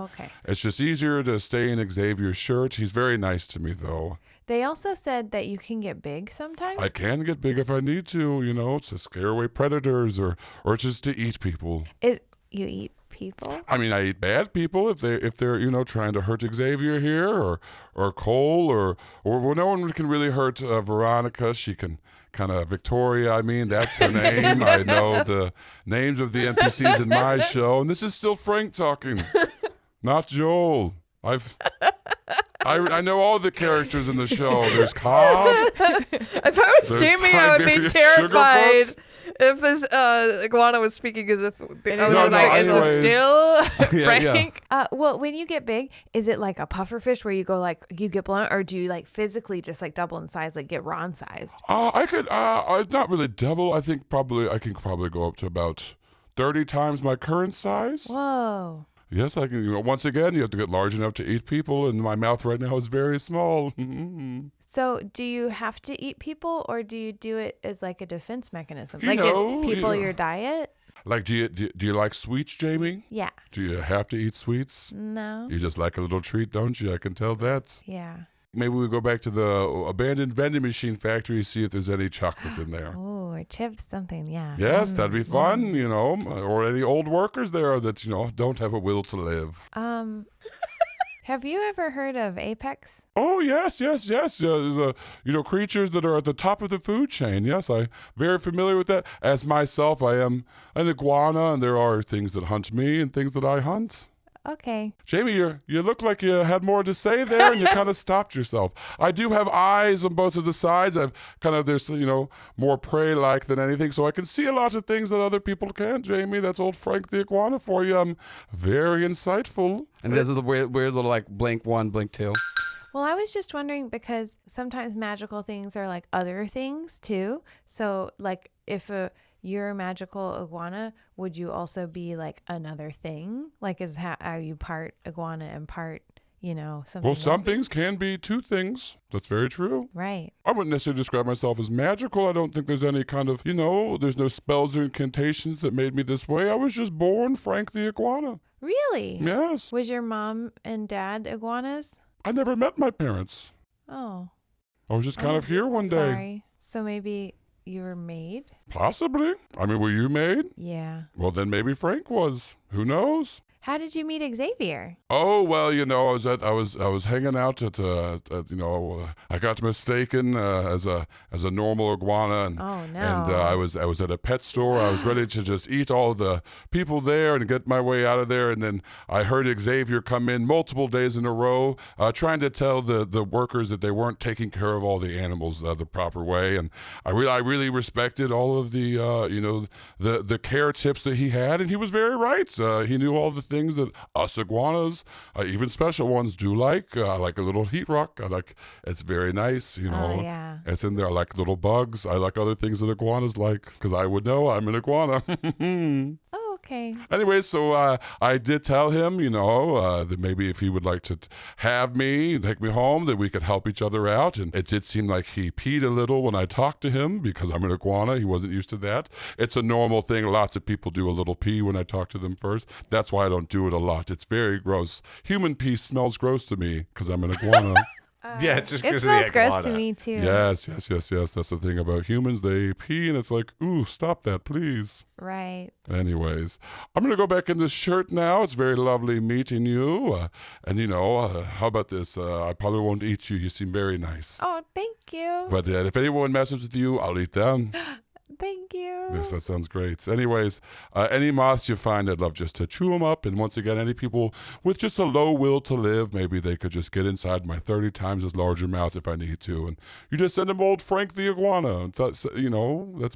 It's just easier to stay in Xavier's shirt. He's very nice to me, though. They also said that you can get big sometimes. I can get big if I need to, to scare away predators or just to eat people. You eat people? I mean, I eat bad people if they're trying to hurt Xavier here or Cole or well, no one can really hurt Veronica. She can kind of Victoria. I mean, that's her name. I know the names of the NPCs in my show, and this is still Frank talking, not Joel. I know all the characters in the show. There's Cobb. If I was Jamie, I would be terrified if this iguana was speaking as if I was anyways. Still Yeah, Frank. Well, when you get big, is it like a puffer fish where you go like you get blown, or do you like physically just like double in size, like get Ron sized? I could not really double. I think I can probably go up to about 30 times my current size. Whoa. Yes, I can. Once again, you have to get large enough to eat people, and my mouth right now is very small. So, do you have to eat people, or do you do it as like a defense mechanism? Is people your diet? Like, do you like sweets, Jamie? Yeah. Do you have to eat sweets? No. You just like a little treat, don't you? I can tell that. Yeah. Maybe we go back to the abandoned vending machine factory, see if there's any chocolate in there. Oh, or chips, something. Yeah. Yes, that'd be fun, or any old workers there that, don't have a will to live. Have you ever heard of Apex? Oh, yes. Creatures that are at the top of the food chain. Yes, I'm very familiar with that. As myself, I am an iguana, and there are things that hunt me and things that I hunt. Okay. Jamie, you look like you had more to say there, and you kind of stopped yourself. I do have eyes on both of the sides. There's more prey-like than anything, so I can see a lot of things that other people can't. Jamie, that's old Frank the iguana for you. I'm very insightful. And there's the weird little like blink 1, blink 2. Well, I was just wondering because sometimes magical things are like other things too. So, like, if you're a magical iguana, would you also be like another thing? Like, are you part iguana and part, something Well, some else? things can be two things. That's very true. Right. I wouldn't necessarily describe myself as magical. I don't think there's any kind of, there's no spells or incantations that made me this way. I was just born Frank the iguana. Really? Yes. Was your mom and dad iguanas? I never met my parents. Oh. I was just kind of here one day. Sorry. So maybe you were made? Possibly. I mean, were you made? Yeah. Well, then maybe Frank was. Who knows? How did you meet Xavier? Oh, well, I was hanging out at I got mistaken as a normal iguana, and Oh no. and I was at a pet store. I was ready to just eat all the people there and get my way out of there, and then I heard Xavier come in multiple days in a row, trying to tell the workers that they weren't taking care of all the animals the proper way, and I really respected all of the the care tips that he had, and he was very right. He knew all the things that us iguanas, even special ones, do like. I like a little heat rock. It's very nice, Oh, yeah. It's in there. I like little bugs. I like other things that iguanas like, because I would know I'm an iguana. Oh, okay. Anyway, so I did tell him, that maybe if he would like to have me, take me home, that we could help each other out. And it did seem like he peed a little when I talked to him, because I'm an iguana. He wasn't used to that. It's a normal thing. Lots of people do a little pee when I talk to them first. That's why I don't do it a lot. It's very gross. Human pee smells gross to me because I'm an iguana. Yeah, it's just It because of the smells gross iguana. to me too. Yes. That's the thing about humans. They pee and it's like, ooh, stop that, please. Right. Anyways, I'm going to go back in this shirt now. It's very lovely meeting you. How about this? I probably won't eat you. You seem very nice. Oh, thank you. But if anyone messes with you, I'll eat them. Thank you. Yes, that sounds great. Anyways, any moths you find, I'd love just to chew them up. And once again, any people with just a low will to live, maybe they could just get inside my 30 times as larger mouth if I need to. And you just send them old Frank the iguana. That's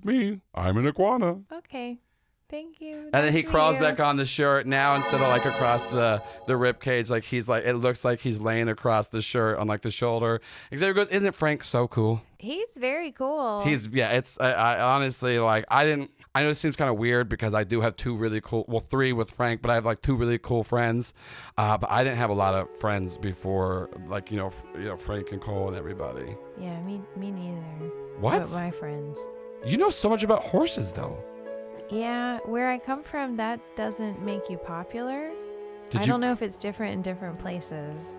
me. I'm an iguana. Okay. Thank you. And then he Nice to crawls meet you. back on the shirt now, instead of like across the rib cage, like he's like, it looks like he's laying across the shirt on like the shoulder. Xavier goes, "Isn't Frank so cool?" He's very cool. It's I honestly, like, I know it seems kind of weird because I do have three with Frank, but I have like two really cool friends. But I didn't have a lot of friends before, like, Frank and Cole and everybody. Yeah, me neither. What? But my friends. You know so much about horses though. Yeah, where I come from, that doesn't make you popular. I Did you? don't know if it's different in different places.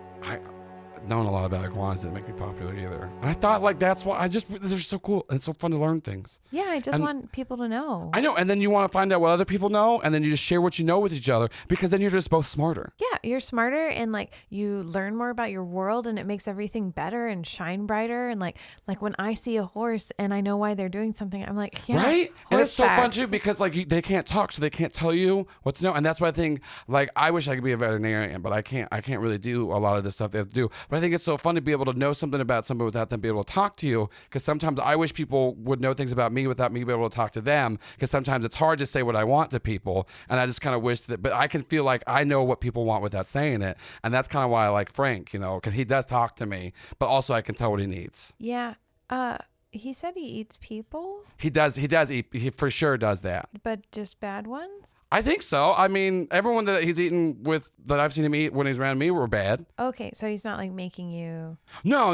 knowing a lot about iguanas didn't make me popular either. And I thought like that's why they're so cool and it's so fun to learn things. Yeah, I just want people to know. I know, and then you want to find out what other people know, and then you just share what you know with each other, because then you're just both smarter. Yeah, you're smarter, and like you learn more about your world, and it makes everything better and shine brighter. And like when I see a horse and I know why they're doing something, I'm like, yeah, right? And it's so facts. fun too, because like they can't talk, so they can't tell you what to know. And that's why I think like I wish I could be a veterinarian, but I can't really do a lot of this stuff they have to do. But I think it's so fun to be able to know something about somebody without them being able to talk to you, because sometimes I wish people would know things about me without me being able to talk to them, because sometimes it's hard to say what I want to people, and I just kind of wish that, but I can feel like I know what people want without saying it, and that's kind of why I like Frank, because he does talk to me, but also I can tell what he needs. Yeah. He said he eats people. He does eat. He for sure does that. But just bad ones? I think so. I mean, everyone that he's eaten with, that I've seen him eat when he's around me, were bad. Okay, so he's not like making you. No.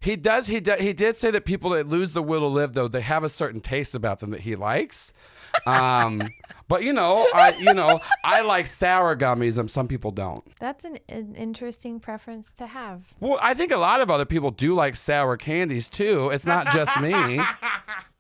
He does. He did say that people that lose the will to live, though, they have a certain taste about them that he likes. But I like sour gummies, and some people don't. That's an interesting preference to have. Well, I think a lot of other people do like sour candies too. It's not just me.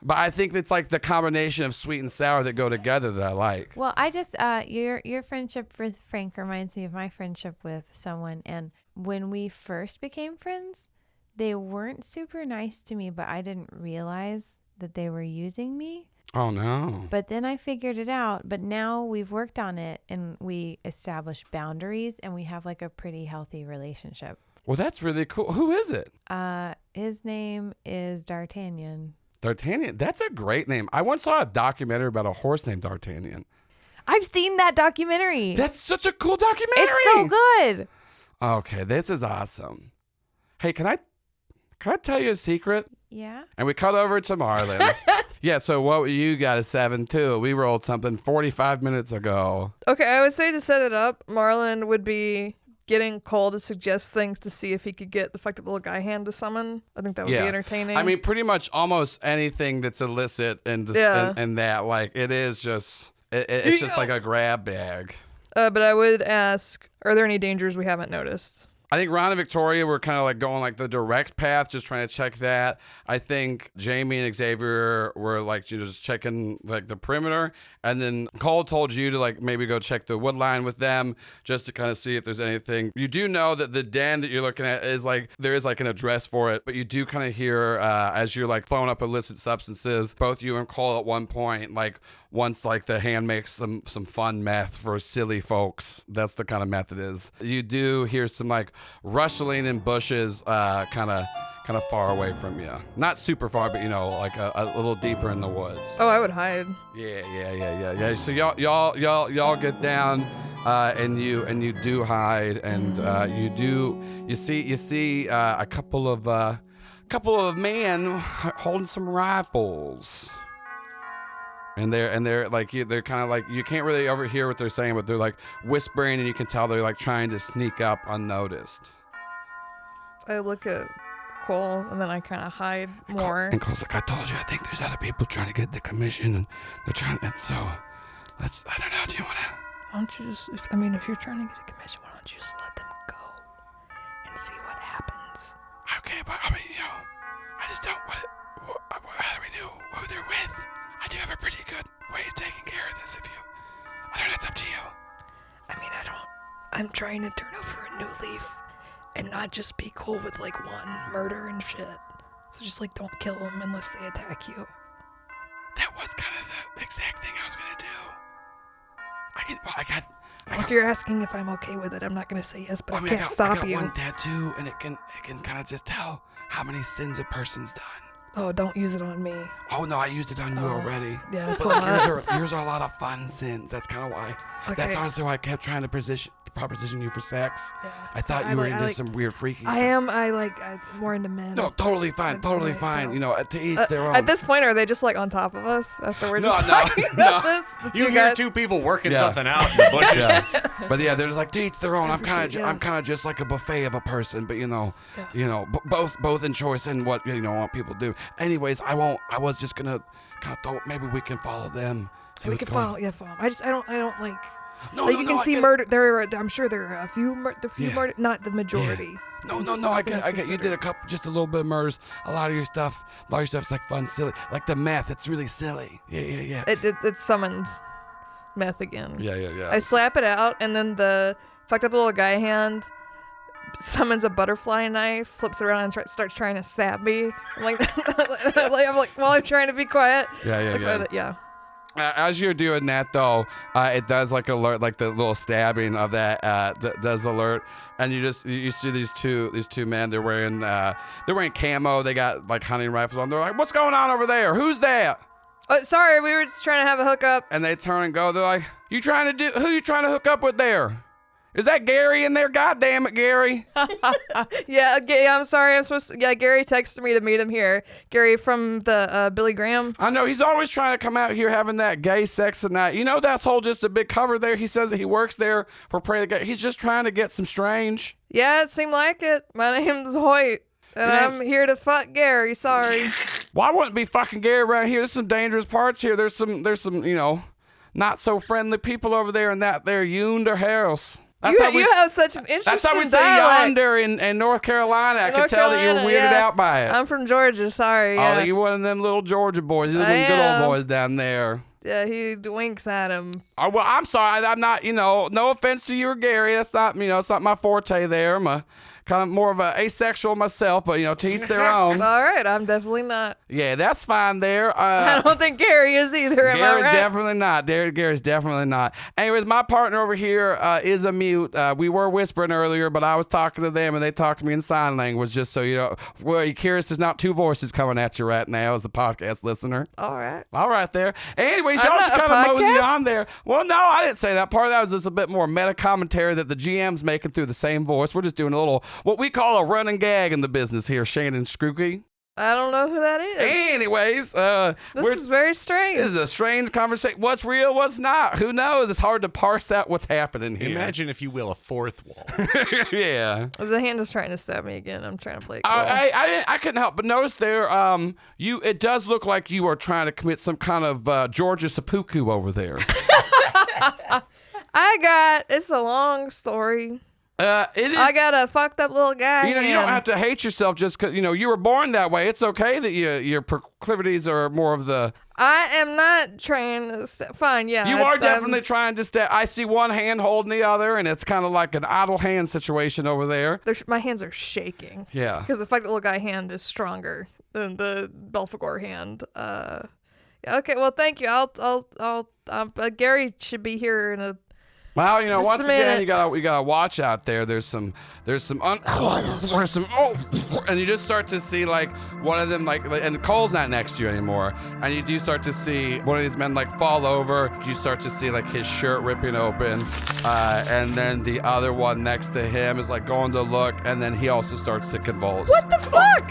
But I think it's like the combination of sweet and sour that go together that I like. Well, I just your friendship with Frank reminds me of my friendship with someone, and when we first became friends, they weren't super nice to me, but I didn't realize that they were using me. Oh, no. But then I figured it out. But now we've worked on it, and we established boundaries, and we have like a pretty healthy relationship. Well, that's really cool. Who is it? His name is D'Artagnan. D'Artagnan. That's a great name. I once saw a documentary about a horse named D'Artagnan. I've seen that documentary. That's such a cool documentary. It's so good. Okay, this is awesome. Hey, can I tell you a secret? Yeah. And we cut over to Marlon. Yeah, so what you got a 7-2. We rolled something 45 minutes ago. Okay, I would say to set it up, Marlon would be getting Cole to suggest things to see if he could get the fucked up little guy hand to summon. I think that would be entertaining. I mean, pretty much almost anything that's illicit and that, like, it is just, it's just like a grab bag. But I would ask, are there any dangers we haven't noticed? I think Ron and Victoria were kind of like going like the direct path, just trying to check that. I think Jamie and Xavier were like just checking like the perimeter. And then Cole told you to like maybe go check the wood line with them just to kind of see if there's anything. You do know that the den that you're looking at is like, there is like an address for it, but you do kind of hear as you're like throwing up illicit substances, both you and Cole at one point, like once like the hand makes some fun meth for silly folks. That's the kind of meth it is. You do hear some like rustling in bushes kind of far away from you. Not super far, but like a little deeper in the woods. Oh, I would hide. Yeah. So y'all get down and you do hide, and you see a couple of men holding some rifles. And they're like they're kind of like, you can't really overhear what they're saying, but they're like whispering, and you can tell they're like trying to sneak up unnoticed. I look at Cole and then I kind of hide more. And Cole's like, I told you, I think there's other people trying to get the commission, and they're trying. And so let's. I don't know. Do you want to? Why don't you just? If you're trying to get a commission, why don't you just let them go and see what happens? Okay, but I mean, I just don't. How do we know who they're with? I do have a pretty good way of taking care of this. I don't know, it's up to you. I'm trying to turn over a new leaf and not just be cool with like one murder and shit. So just like don't kill them unless they attack you. That was kind of the exact thing I was gonna do. If you're asking if I'm okay with it, I'm not gonna say yes, but I can't stop you. I got one tattoo, and it can kind of just tell how many sins a person's done. Oh, don't use it on me. Oh, no, I used it on you already. Yeah, that's a lot. Yours are a lot of fun sins. That's kind of why. Okay. That's honestly why I kept trying to proposition you for sex. Yeah. I thought you were into some weird freaky stuff. I'm more into men. No, totally fine. Totally fine. To each their own. At this point, are they just like on top of us after we're just no, talking about this? You hear two people working something out in the bushes. Yeah. But yeah, they're just like, to each their own. I'm kind of just like a buffet of a person, but both in choice and what what people do. Anyways, I was just gonna kind of thought maybe we can follow them. We can follow. Yeah, follow. I don't like. You can see murder. I'm sure there are a few murder, not the majority. No, I get you did just a little bit of murders. A lot of your stuff's like fun, silly. Like the meth, it's really silly. Yeah. It summons meth again. Yeah. I slap it out, and then the fucked up little guy hand summons a butterfly knife, flips it around, and starts trying to stab me. I'm like, while I'm trying to be quiet. Yeah. As you're doing that, though, it does like alert, like the little stabbing of that does alert, and you see these two men. They're wearing camo. They got like hunting rifles on. They're like, "What's going on over there? Who's that?" Oh, sorry, we were just trying to have a hookup. And they turn and go. They're like, who you trying to hook up with there? Is that Gary in there? God damn it, Gary. Yeah, I'm sorry. Gary texted me to meet him here. Gary from the Billy Graham. I know. He's always trying to come out here having that gay sex and that. You know, that's whole just a big cover there. He says that he works there for Pray the Gay. He's just trying to get some strange. Yeah, it seemed like it. My name's Holt. And I'm here to fuck Gary. Sorry. Well, I wouldn't be fucking Gary around here. There's some dangerous parts here. There's some, not so friendly people over there in that there yonder house. You have such an interesting That's how we say dialect. yonder in North Carolina. I can tell that you were weirded out by it. I'm from Georgia. Sorry. Oh, you one of them little Georgia boys. You're them good old boys down there. Yeah, he winks at him. Oh, well, I'm sorry. I'm not, no offense to you or Gary. That's not, it's not my forte there. I'm kind of more of an asexual myself, but, to each their own. All right, I'm definitely not. Yeah, that's fine there. I don't think Gary is either, am I right? Definitely not. Gary's definitely not. Anyways, my partner over here is a mute. We were whispering earlier, but I was talking to them, and they talked to me in sign language, just so you know. Well, you curious, there's not two voices coming at you right now as a podcast listener. All right. All right there. Anyways, y'all should kind of mosey on there. Well, no, I didn't say that. Part of that was just a bit more meta commentary that the GM's making through the same voice. We're just doing a little, what we call a running gag in the business here, Shannon Strucci. I don't know who that is. Anyways, this is very strange. This is a strange conversation. What's real, what's not? Who knows? It's hard to parse out what's happening here. Imagine, if you will, a fourth wall. Yeah. The hand is trying to stab me again. I'm trying to play it cool. I couldn't help but notice there, it does look like you are trying to commit some kind of Georgia seppuku over there. It's a long story. It is, I got a fucked up little guy. You don't have to hate yourself just because, you were born that way. It's okay that your proclivities are more of the... I am not trying to... Fine, yeah. You are definitely trying to step... I see one hand holding the other, and it's kind of like an idle hand situation over there. My hands are shaking. Yeah. Because the fucked little guy hand is stronger than the Belphegor hand. Yeah, okay, well, thank you. Gary should be here in a... Well, once again, you gotta watch out there. There's some, and you just start to see like one of them and Cole's not next to you anymore, and you do start to see one of these men fall over. You start to see his shirt ripping open, and then the other one next to him is going to look, and then he also starts to convulse. What the fuck?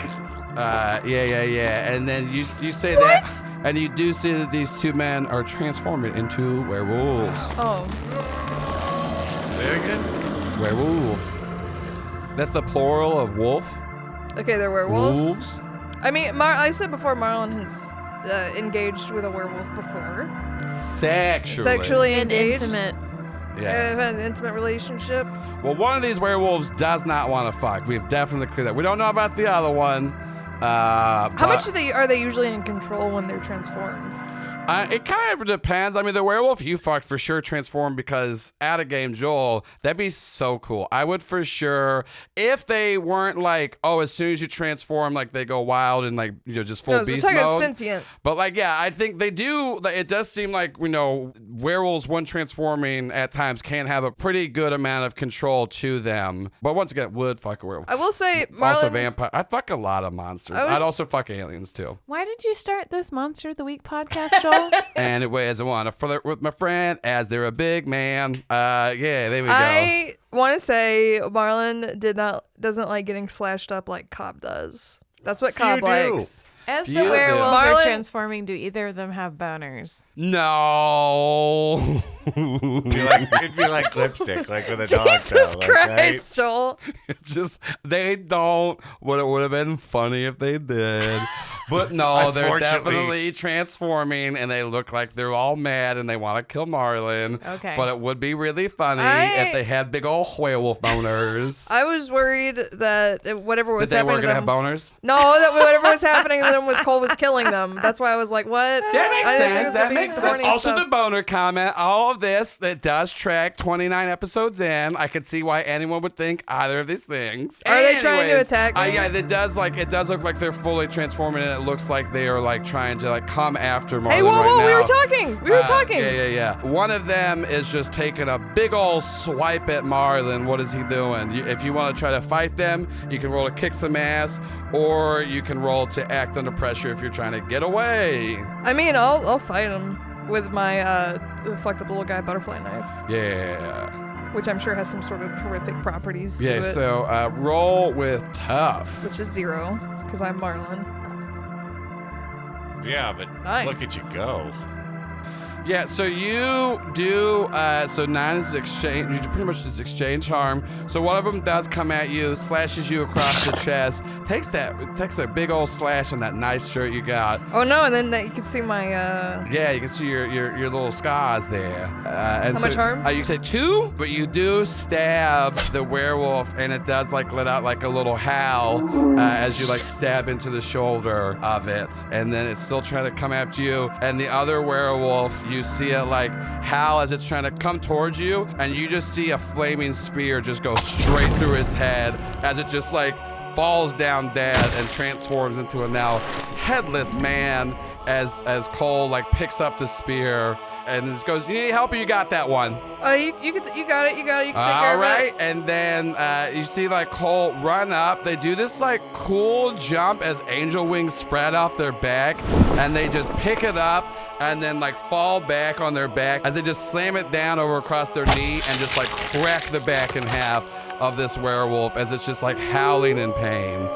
Yeah. And then you say what? that, and you do see that these two men are transforming into werewolves. Oh. Say it again? Werewolves. That's the plural of wolf. Okay, they're werewolves. Wolves. I mean, I said before Marlon has engaged with a werewolf before. Sexually engaged. And intimate. Yeah. Had an intimate relationship. Well, one of these werewolves does not want to fuck. We've definitely cleared that. We don't know about the other one. How much are they usually in control when they're transformed? It kind of depends. I mean, the werewolf you fucked for sure transformed because out of game Joel, that'd be so cool. I would for sure, if they weren't as soon as you transform, they go wild and just full beast mode. It's sentient. But I think they do. It does seem like werewolves when transforming at times can have a pretty good amount of control to them. But once again, would fuck a werewolf. I will say, Marlon, also vampire. I'd fuck a lot of monsters. I'd also fuck aliens too. Why did you start this Monster of the Week podcast, Joel? Anyways, I want to flirt with my friend as they're a big man. Yeah, there we go. I want to say Marlon doesn't like getting slashed up like Cobb does. That's what Cobb likes. As the werewolves are transforming, do either of them have boners? No. It'd be like lipstick, with a dog tail. Jesus Christ, Joel. It's just, they don't. It would have been funny if they did. But no, they're Unfortunately. definitely transforming, and they look like they're all mad and they want to kill Marlin. Okay. But it would be really funny if they had big old werewolf boners. I was worried that whatever was That they happening were to going to them. have boners? No, that whatever was happening to them was Cole was killing them. That's why I was like, what? That makes I didn't think it sense. was That gonna be makes sense. horny Also, stuff. the boner comment. All of this that does track 29 episodes in. I could see why anyone would think either of these things. Are they trying to Anyways, attack me? Yeah, it does look like they're fully transforming, and it looks like they are like trying to like come after Marlin Hey, whoa, right whoa, now. we were talking. We were talking. Yeah. One of them is just taking a big old swipe at Marlin. What is he doing? If you want to try to fight them, you can roll to kick some ass, or you can roll to act under pressure if you're trying to get away. I mean, I'll fight him with my fucked up little guy butterfly knife, Yeah. which I'm sure has some sort of horrific properties to Yeah, it, so roll with tough. which is 0 because I'm Marlin. Yeah, but Nice. look at you go. Yeah, so you do, so 9 is exchange, you do pretty much just exchange harm. So one of them does come at you, slashes you across the chest, takes that big old slash on that nice shirt you got. Oh no, and then you can see my Yeah, you can see your little scars there. And How much harm? You say 2, but you do stab the werewolf, and it does like let out like a little howl as you like stab into the shoulder of it, and then it's still trying to come after you. And the other werewolf, you see it like howl as it's trying to come towards you, and you just see a flaming spear just go straight through its head as it just like falls down dead and transforms into a now headless man as Cole like picks up the spear and just goes, "You need help or you got that one?" you got it. You can take care All of right, it. and then you see like Cole run up. They do this like cool jump as angel wings spread off their back, and they just pick it up and then like fall back on their back as they just slam it down over across their knee and just like crack the back in half of this werewolf as it's just like howling in pain.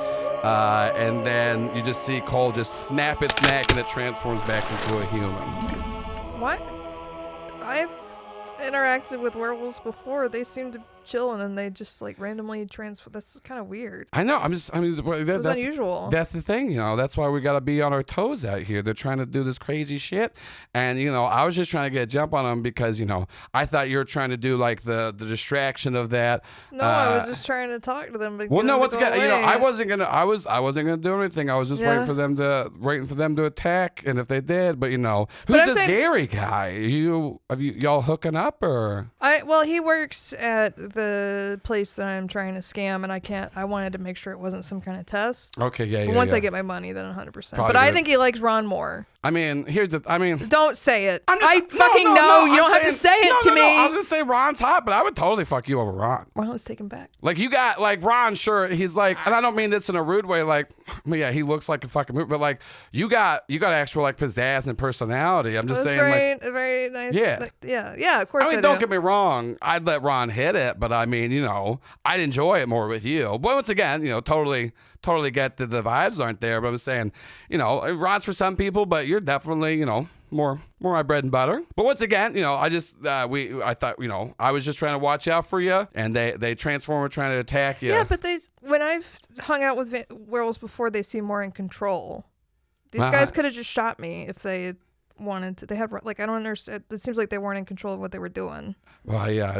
And then you just see Cole just snap its neck and it transforms back into a human. What? I've interacted with werewolves before. They seem to chill and then they just like randomly transfer. That's kind of weird. I know. It was unusual. That's the thing, you know. That's why we got to be on our toes out here. They're trying to do this crazy shit, and you know, I was just trying to get a jump on them because you know I thought you were trying to do like the distraction of that. No, I was just trying to talk to them. But Well, get no, them what's to go gonna, you know, away. I wasn't gonna do anything. I was just Yeah. waiting for them to attack, and if they did, but you know, who's I'm this saying- Gary guy? Y'all hooking up or? Well, he works at the place that I'm trying to scam, and I wanted to make sure it wasn't some kind of test. Okay, yeah. But once yeah. I get my money, then 100%. Probably But I good. think he likes Ron more. I mean, Don't say it. I'm just- I no, fucking no, know. no, You I'm don't have to say saying- it no, to no, me. No, I was gonna say Ron's hot, but I would totally fuck you over Ron. Well, let's take him back. Like you got like Ron, sure, he's like, and I don't mean this in a rude way. Like, yeah, he looks like a fucking movie, but like you got actual like pizzazz and personality. I'm just That's saying, like, very nice. Yeah. Yeah. Of course. I mean, do. don't get me wrong. I'd let Ron hit it, but I mean, you know, I'd enjoy it more with you. But once again, you know, totally get that the vibes aren't there. But I'm saying, you know, Ron's for some people, but you're definitely, you know, more my bread and butter. But once again, you know, I just I thought, you know, I was just trying to watch out for you, and they transform trying to attack you. Yeah, but when I've hung out with werewolves before, they seem more in control. These guys could have just shot me if they wanted to. They had like I don't understand. It seems like they weren't in control of what they were doing. Well, yeah.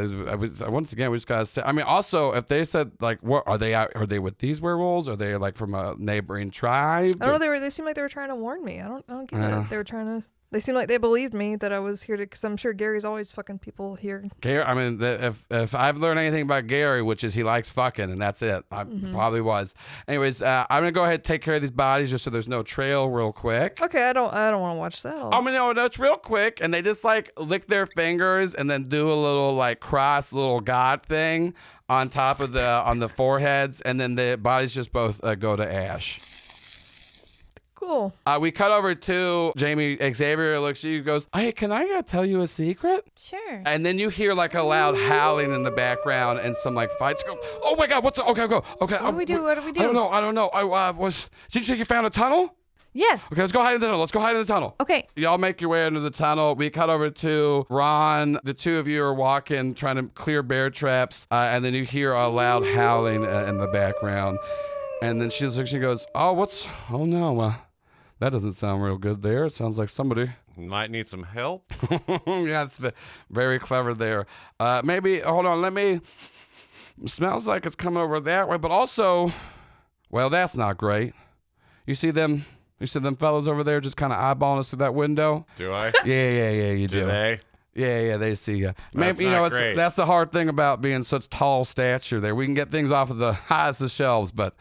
Once again, we just gotta say. I mean, also, if they said like, what are they out? Are they with these werewolves? Are they like from a neighboring tribe? I don't know. They seemed like they were trying to warn me. I don't get Yeah. it. They were trying to. They seemed like they believed me that I was here to. Because I'm sure Gary's always fucking people here. Gary, I mean, if I've learned anything about Gary, which is he likes fucking, and that's it. I probably was. Anyways, I'm gonna go ahead and take care of these bodies just so there's no trail, real quick. Okay, I don't want to watch that. I mean, no, that's real quick, and they just like lick their fingers and then do a little like cross, little god thing on top of on the foreheads, and then the bodies just both go to ash. Cool. We cut over to Jamie. Xavier looks at you, goes, "Hey, can I tell you a secret?" Sure. And then you hear like a loud howling in the background and some like fights go. Oh my God! Okay, go. Okay. What do we do? What do we do? I don't know. Did you say you found a tunnel? Yes. Okay, let's go hide in the tunnel. Let's go hide in the tunnel. Okay. Y'all make your way into the tunnel. We cut over to Ron. The two of you are walking, trying to clear bear traps, and then you hear a loud howling in the background. And then she goes, "Oh, oh no, That doesn't sound real good there. It sounds like somebody Might need some help. yeah, it's very clever there. Maybe, hold on, smells like it's coming over that way, but also, well, that's not great. You see them fellas over there just kind of eyeballing us through that window? Do I? Yeah, you do. Do they? Yeah, they see you. That's Maybe, not great. that's the hard thing about being such tall stature there. We can get things off of the highest of shelves, but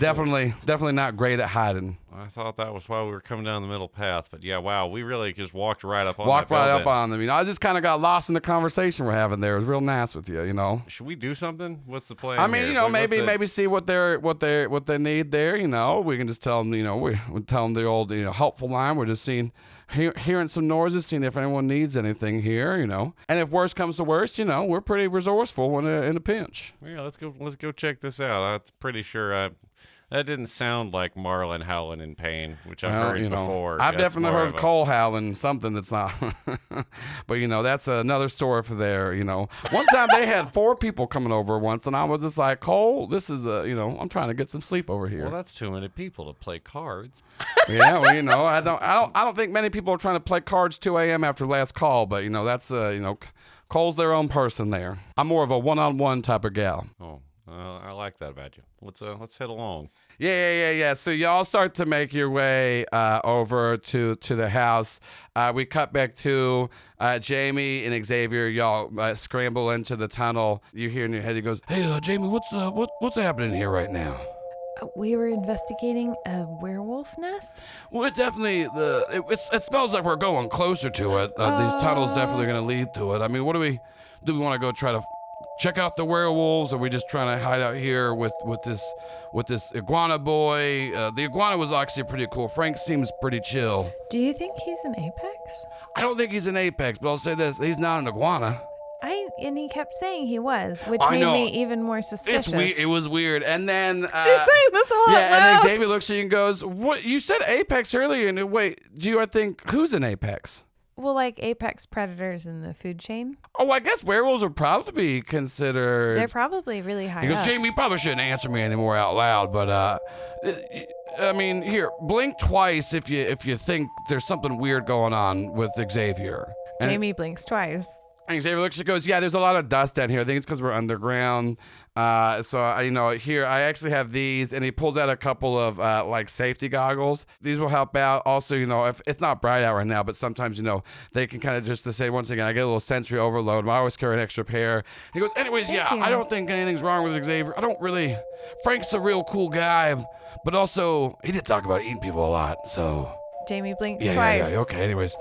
definitely not great at hiding. I thought that was why we were coming down the middle path, but yeah, wow, we really just walked right up on Walked that right building. up on them. I just kind of got lost in the conversation we're having there. It was real nice with you, Should we do something? What's the plan? I mean, here? maybe see what they need there. We can just tell them. We tell them the old helpful line. We're just hearing some noises, seeing if anyone needs anything here. And if worst comes to worst, we're pretty resourceful in a pinch. Yeah, let's go check this out. I'm pretty sure that didn't sound like Marlin howling in pain, which I've heard before. I've That's definitely more heard of a- Cole howling something that's not. But that's another story for there. One time they had 4 people coming over once, and I was just like, Cole, this is I'm trying to get some sleep over here. Well, that's too many people to play cards. Yeah, well, I don't think many people are trying to play cards 2 a.m. after last call, but that's Cole's their own person there. I'm more of a one-on-one type of gal. Oh, I like that about you. Let's head along. Yeah. So y'all start to make your way over to the house. We cut back to Jamie and Xavier. Y'all scramble into the tunnel. You hear in your head, he goes, "Hey, Jamie, what's happening here right now?" We were investigating a werewolf nest. Well, it definitely it smells like we're going closer to it. These tunnels definitely going to lead to it. I mean, do we want to go try to check out the werewolves, or are we just trying to hide out here with this iguana boy? The iguana was actually pretty cool. Frank seems pretty chill. Do you think he's an apex? I don't think he's an apex, but I'll say this: he's not an iguana. And he kept saying he was, which I made know. me even more suspicious. It was weird. And then She's saying this all out yeah, and loud. then Xavier looks at you and goes, "What? You said apex earlier, and wait, I think who's an apex?" Well, like apex predators in the food chain. Oh, I guess werewolves would probably be considered. They're probably really high He goes, up. "Jamie, you probably shouldn't answer me anymore out loud, but I mean, here, blink twice if you think there's something weird going on with Xavier." And Jamie blinks twice. And Xavier looks and goes, "Yeah, there's a lot of dust down here. I think it's because we're underground. Here I actually have these," and he pulls out a couple of like safety goggles. These will help out. Also, if it's not bright out right now, but sometimes they can kind of just to say once again, I get a little sensory overload. I always carry an extra pair. He goes, "Anyways, Thank yeah, you. I don't think anything's wrong with Xavier. I don't really. Frank's a real cool guy, but also he did talk about eating people a lot, so." Jamie blinks Yeah, twice. okay, anyways.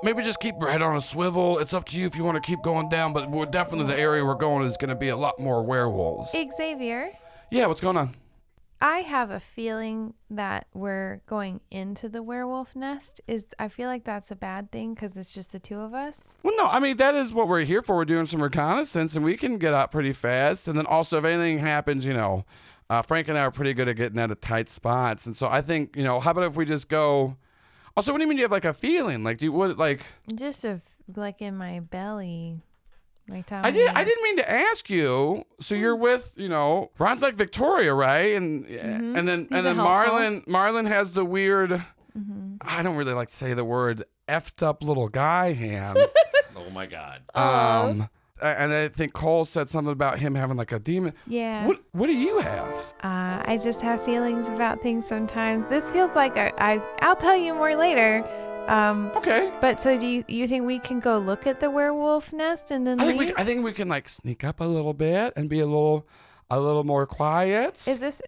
Maybe just keep your head on a swivel. It's up to you if you want to keep going down, but we're definitely the area we're going is going to be a lot more werewolves. Xavier, Yeah, what's going on? I have a feeling that we're going into the werewolf nest. I feel like that's a bad thing because it's just the 2 of us. Well, no, I mean, that is what we're here for. We're doing some reconnaissance, and we can get out pretty fast. And then also, if anything happens, Frank and I are pretty good at getting out of tight spots. And so I think, how about if we just go... Also, what do you mean you have like a feeling? Like, Just like in my belly. My tummy. I didn't mean to ask you. So you're with, Ron's like Victoria, right? And and then He's a Marlin has the weird. I don't really like to say the word effed up little guy hand. Oh my God. And I think Cole said something about him having like a demon. Yeah. What do you have? I just have feelings about things sometimes. This feels like I'll tell you more later. Okay. But so do you think we can go look at the werewolf nest and then leave? I think we can like sneak up a little bit and be a little more quiet.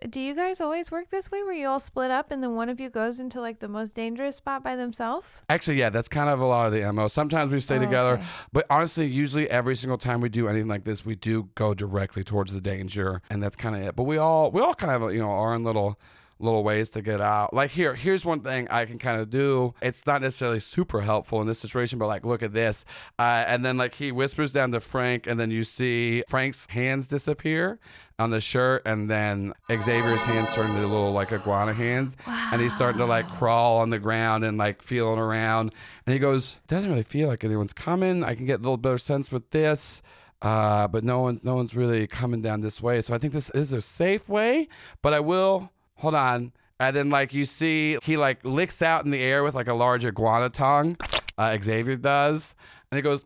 Do you guys always work this way where you all split up and then one of you goes into like the most dangerous spot by themselves? Actually, yeah, that's kind of a lot of the MO. Sometimes we stay together, okay. but honestly, usually every single time we do anything like this, we do go directly towards the danger, and that's kind of it. But we all kind of are in little ways to get out. Like here's one thing I can kind of do. It's not necessarily super helpful in this situation, but like, look at this. And then like he whispers down to Frank, and then you see Frank's hands disappear on the shirt, and then Xavier's hands turn into little like iguana hands. Wow. And he's starting to like crawl on the ground and like feeling around. And he goes, "Doesn't really feel like anyone's coming. I can get a little better sense with this. But no one's really coming down this way. So I think this is a safe way, but I will." Hold on. And then like you see he like licks out in the air with like a large iguana tongue. Xavier does. And he goes,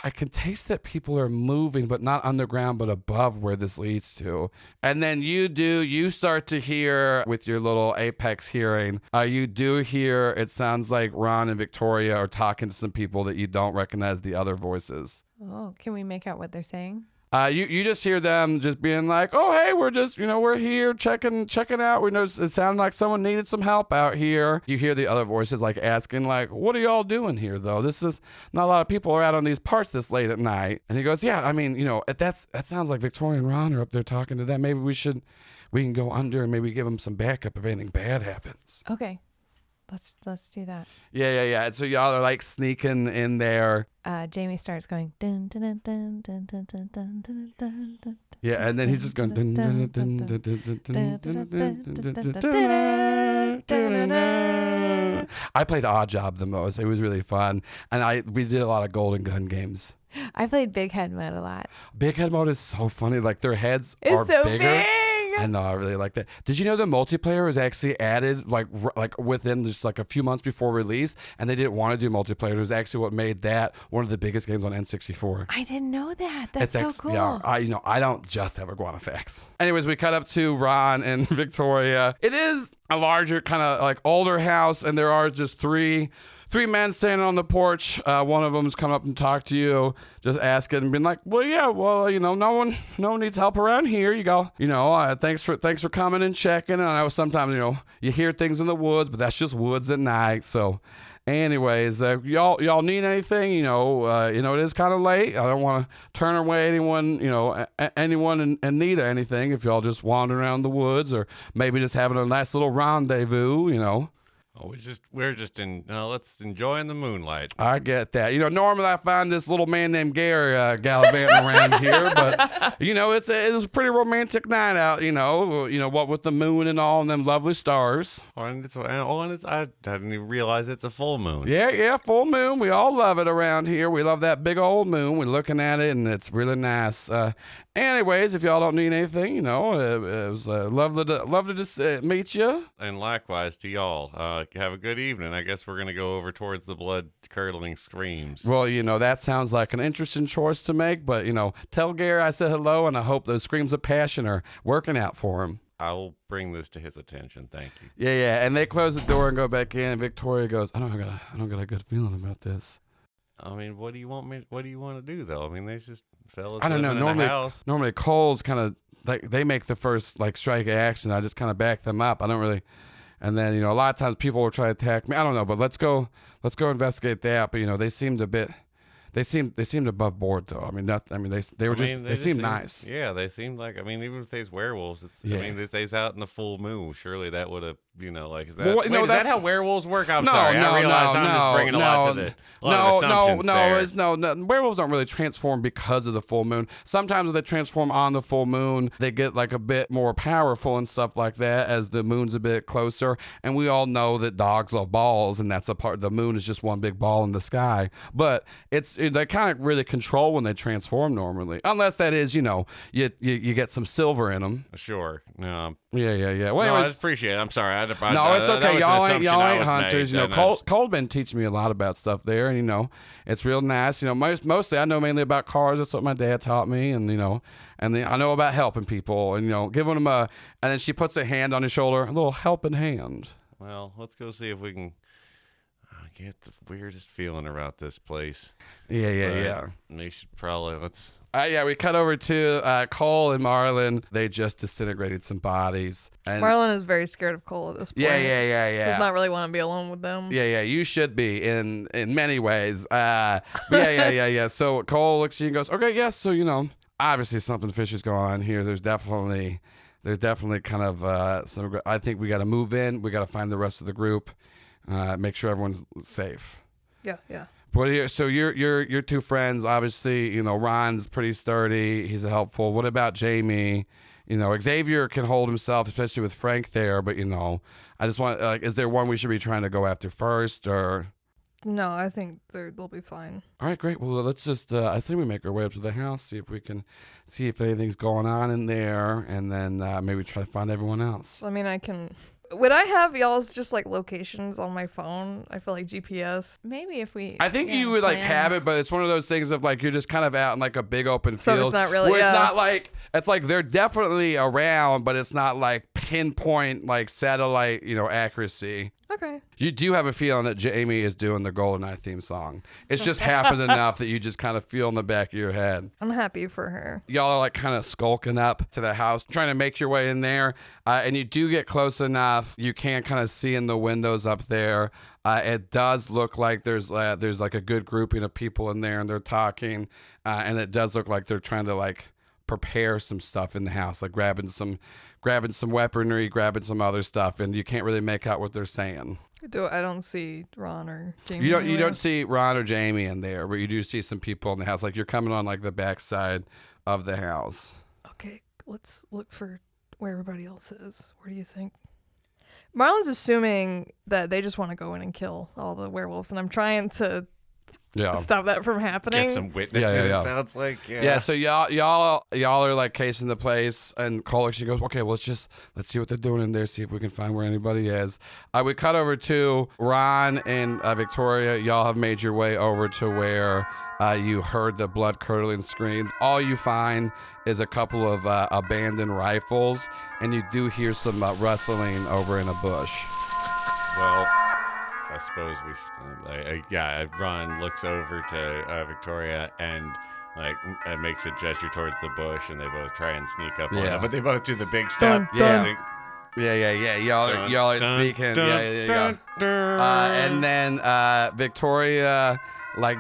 I can taste that people are moving, but not underground, but above where this leads to. And then you start to hear with your little apex hearing, you do hear, it sounds like Ron and Victoria are talking to some people that you don't recognize the other voices. Oh, can we make out what they're saying? You just hear them just being like, oh, hey, we're just, we're here checking out. We know it sounded like someone needed some help out here. You hear the other voices like asking like, what are y'all doing here though? This is not a lot of people are out on these parts this late at night. And he goes, yeah, I mean, that sounds like Victoria and Ron are up there talking to them. Maybe we can go under and maybe give them some backup if anything bad happens. Okay. Let's do that. Yeah. And so y'all are like sneaking in there. Jamie starts going dun dun dun dun dun dun dun dun dun dun dun. Yeah, and then he's just going dun dun dun dun dun dun dun dun. I played Odd Job the most. It was really fun, and we did a lot of Golden Gun games. I played Big Head Mode a lot. Big Head Mode is so funny. Like their heads are so bigger. Big. I know, I really like that. Did you know the multiplayer was actually added like within just like a few months before release, and they didn't want to do multiplayer? It was actually what made that one of the biggest games on N64. I didn't know that. That's so cool. Yeah, I don't just have Iguana Facts. Anyways, we cut up to Ron and Victoria. It is a larger kind of like older house, and there are just three men standing on the porch. One of them's come up and talked to you, just asking and being like, well, yeah, no one needs help around here. You go, thanks for coming and checking. And I know sometimes, you hear things in the woods, but that's just woods at night. So anyways, y'all need anything, it is kind of late. I don't want to turn away anyone in need of anything. If y'all just wandering around the woods or maybe just having a nice little rendezvous, Oh, we're just let's enjoying the moonlight. I get that. Normally I find this little man named Gary gallivanting around here, but it's a pretty romantic night out. What with the moon and all and them lovely stars. I didn't even realize it's a full moon. Yeah, full moon. We all love it around here. We love that big old moon. We're looking at it and it's really nice. Anyways, if y'all don't need anything, it was lovely to meet you. And likewise to y'all. Have a good evening. I guess we're going to go over towards the blood-curdling screams. Well, that sounds like an interesting choice to make, but, tell Gary I said hello, and I hope those screams of passion are working out for him. I will bring this to his attention. Thank you. Yeah. And they close the door and go back in, and Victoria goes, I don't got a good feeling about this. I mean, what do you want to do, though? I mean, they just fellas. I don't know. Normally Cole's kind of, like, they make the first, like, strike action. I just kind of back them up. I don't really... And then, a lot of times people will try to attack me. I don't know, but let's go investigate that. But, they seemed above board though. I mean, they seemed nice. Yeah, they seemed like, even if they's werewolves, they's out in the full moon. Surely that would have, is that, is that how werewolves work? I'm sorry. I realize I'm just bringing a lot to the, werewolves don't really transform because of the full moon. Sometimes when they transform on the full moon, they get like a bit more powerful and stuff like that as the moon's a bit closer. And we all know that dogs love balls, and that's a part. The moon is just one big ball in the sky. But they kind of really control when they transform normally, unless that is, you get some silver in them. Sure. No. Yeah. Well, I appreciate it. I'm sorry. No, it's okay. Y'all ain't hunters. Cole's been teaching me a lot about stuff there, and it's real nice. Mostly I know mainly about cars. That's what my dad taught me, and and I know about helping people, and giving them and then she puts a hand on his shoulder, a little helping hand. Well, let's go see if we can get the weirdest feeling about this place. Yeah. We should probably we cut over to Cole and Marlon. They just disintegrated some bodies. And Marlon is very scared of Cole at this point. Yeah. Does not really want to be alone with them. Yeah. You should be in many ways. Yeah. So Cole looks at you and goes, okay, yes. So obviously something fishy is going on here. There's definitely kind of some. I think we got to move in. We got to find the rest of the group. Make sure everyone's safe. Yeah. So your two friends, obviously, Ron's pretty sturdy. He's helpful. What about Jamie? Xavier can hold himself, especially with Frank there. But I just want is there one we should be trying to go after first, or? No, I think they'll be fine. All right, great. Well, let's just. I think we make our way up to the house, see if anything's going on in there, and then maybe try to find everyone else. I mean, I can would I have y'all's just like locations on my phone? I feel like GPS. Maybe if we. I think you would like have it, but it's one of those things of like you're just kind of out in like a big open field. So it's not really. Where it's not like it's like they're definitely around, but it's not like pinpoint like satellite, accuracy. Okay. You do have a feeling that Jamie is doing the GoldenEye theme song. It's just happened enough that you just kind of feel in the back of your head. I'm happy for her. Y'all are like kind of skulking up to the house, trying to make your way in there. And you do get close enough. You can kind of see in the windows up there. It does look like there's like a good grouping of people in there and they're talking. And it does look like they're trying to like prepare some stuff in the house, like grabbing some weaponry, grabbing some other stuff, and you can't really make out what they're saying. I don't see Ron or Jamie. You don't see Ron or Jamie in there, but you do see some people in the house. Like you're coming on like the backside of the house. Okay, let's look for where everybody else is. Where do you think? Marlon's assuming that they just want to go in and kill all the werewolves, and I'm trying to stop that from happening. Get some witnesses. It sounds like. Yeah. So y'all are like casing the place, and Cole, she goes, okay, well, let's see what they're doing in there, see if we can find where anybody is. We cut over to Ron and Victoria. Y'all have made your way over to where you heard the blood curdling screams. All you find is a couple of abandoned rifles, and you do hear some rustling over in a bush. Well, I suppose we should. Ron looks over to Victoria and makes a gesture towards the bush, and they both try and sneak up on it, but they both do the big step. Yeah. Y'all are sneaking. And then Victoria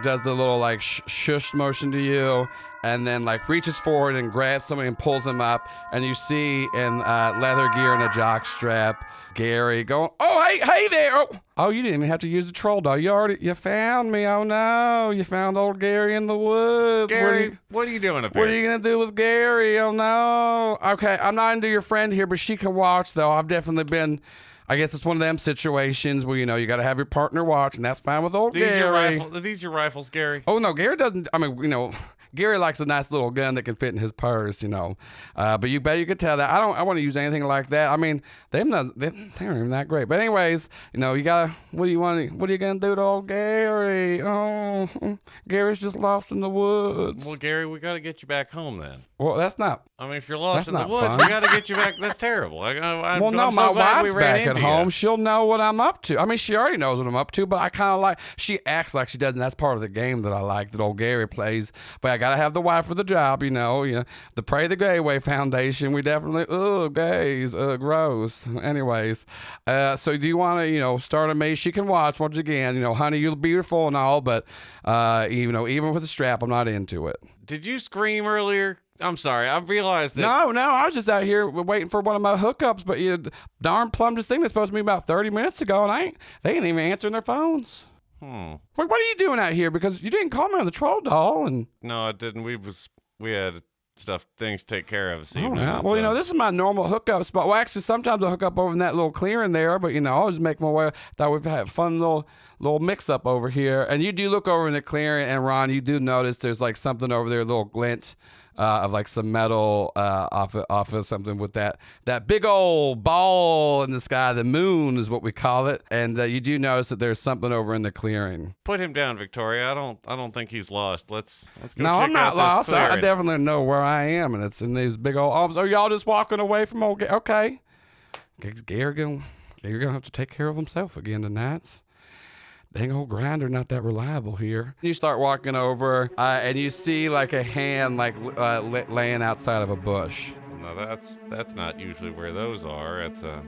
does the little shush motion to you, and then reaches forward and grabs somebody and pulls him up, and you see in leather gear and a jock strap Gary going, oh hey there, oh you didn't even have to use the troll doll, you found me, oh no, you found old Gary in the woods. Gary, what are you doing up here? What are you gonna do with Gary? Oh no. Okay, I'm not into your friend here, but she can watch though. I've definitely been, I guess it's one of them situations where, you got to have your partner watch, and that's fine with old Gary. Are these your rifles, Gary? Oh, no, Gary doesn't. I mean, Gary likes a nice little gun that can fit in his purse, But you bet you could tell that. I want to use anything like that. I mean, they aren't even that great. But anyways, you gotta. What are you gonna do to old Gary? Oh, Gary's just lost in the woods. Well, Gary, we gotta get you back home then. Well, that's not. I mean, if you're lost in the not woods, fun. we gotta get you back. That's terrible. Well, no, my wife's back at home. She'll know what I'm up to. I mean, she already knows what I'm up to, but I kind of she acts like she doesn't. That's part of the game that I like, that old Gary plays. But I gotta have the wife for the job, the Pray the Gay Way Foundation. We definitely, gays, gross. Anyways, so do you want to, start a maze? She can watch once again, honey, you're beautiful and all, but, even with the strap, I'm not into it. Did you scream earlier? I'm sorry. I realized that. No, I was just out here waiting for one of my hookups, but you darn plumbed this thing that's supposed to be about 30 minutes ago, and they ain't even answering their phones. What are you doing out here? Because you didn't call me on the troll doll, and no, I didn't. We had things to take care of this evening. Yeah. Well, this is my normal hookup spot. Well, actually, sometimes I hook up over in that little clearing there, but I'll just make my way. Thought we've had a fun little mix up over here, and you do look over in the clearing, and Ron, you do notice there's something over there, a little glint of some metal off of something with that big old ball in the sky. The moon is what we call it, and you do notice that there's something over in the clearing. Put him down, Victoria. I don't think he's lost. Let's go. No, check I'm not out lost. This clearing. I definitely know where I am, and it's in these big old arms. Are y'all just walking away from old Gary? Okay, Gary gonna have to take care of himself again tonight. Dang old grinder, not that reliable here. You start walking over, and you see a hand laying outside of a bush. No, that's not usually where those are. That's a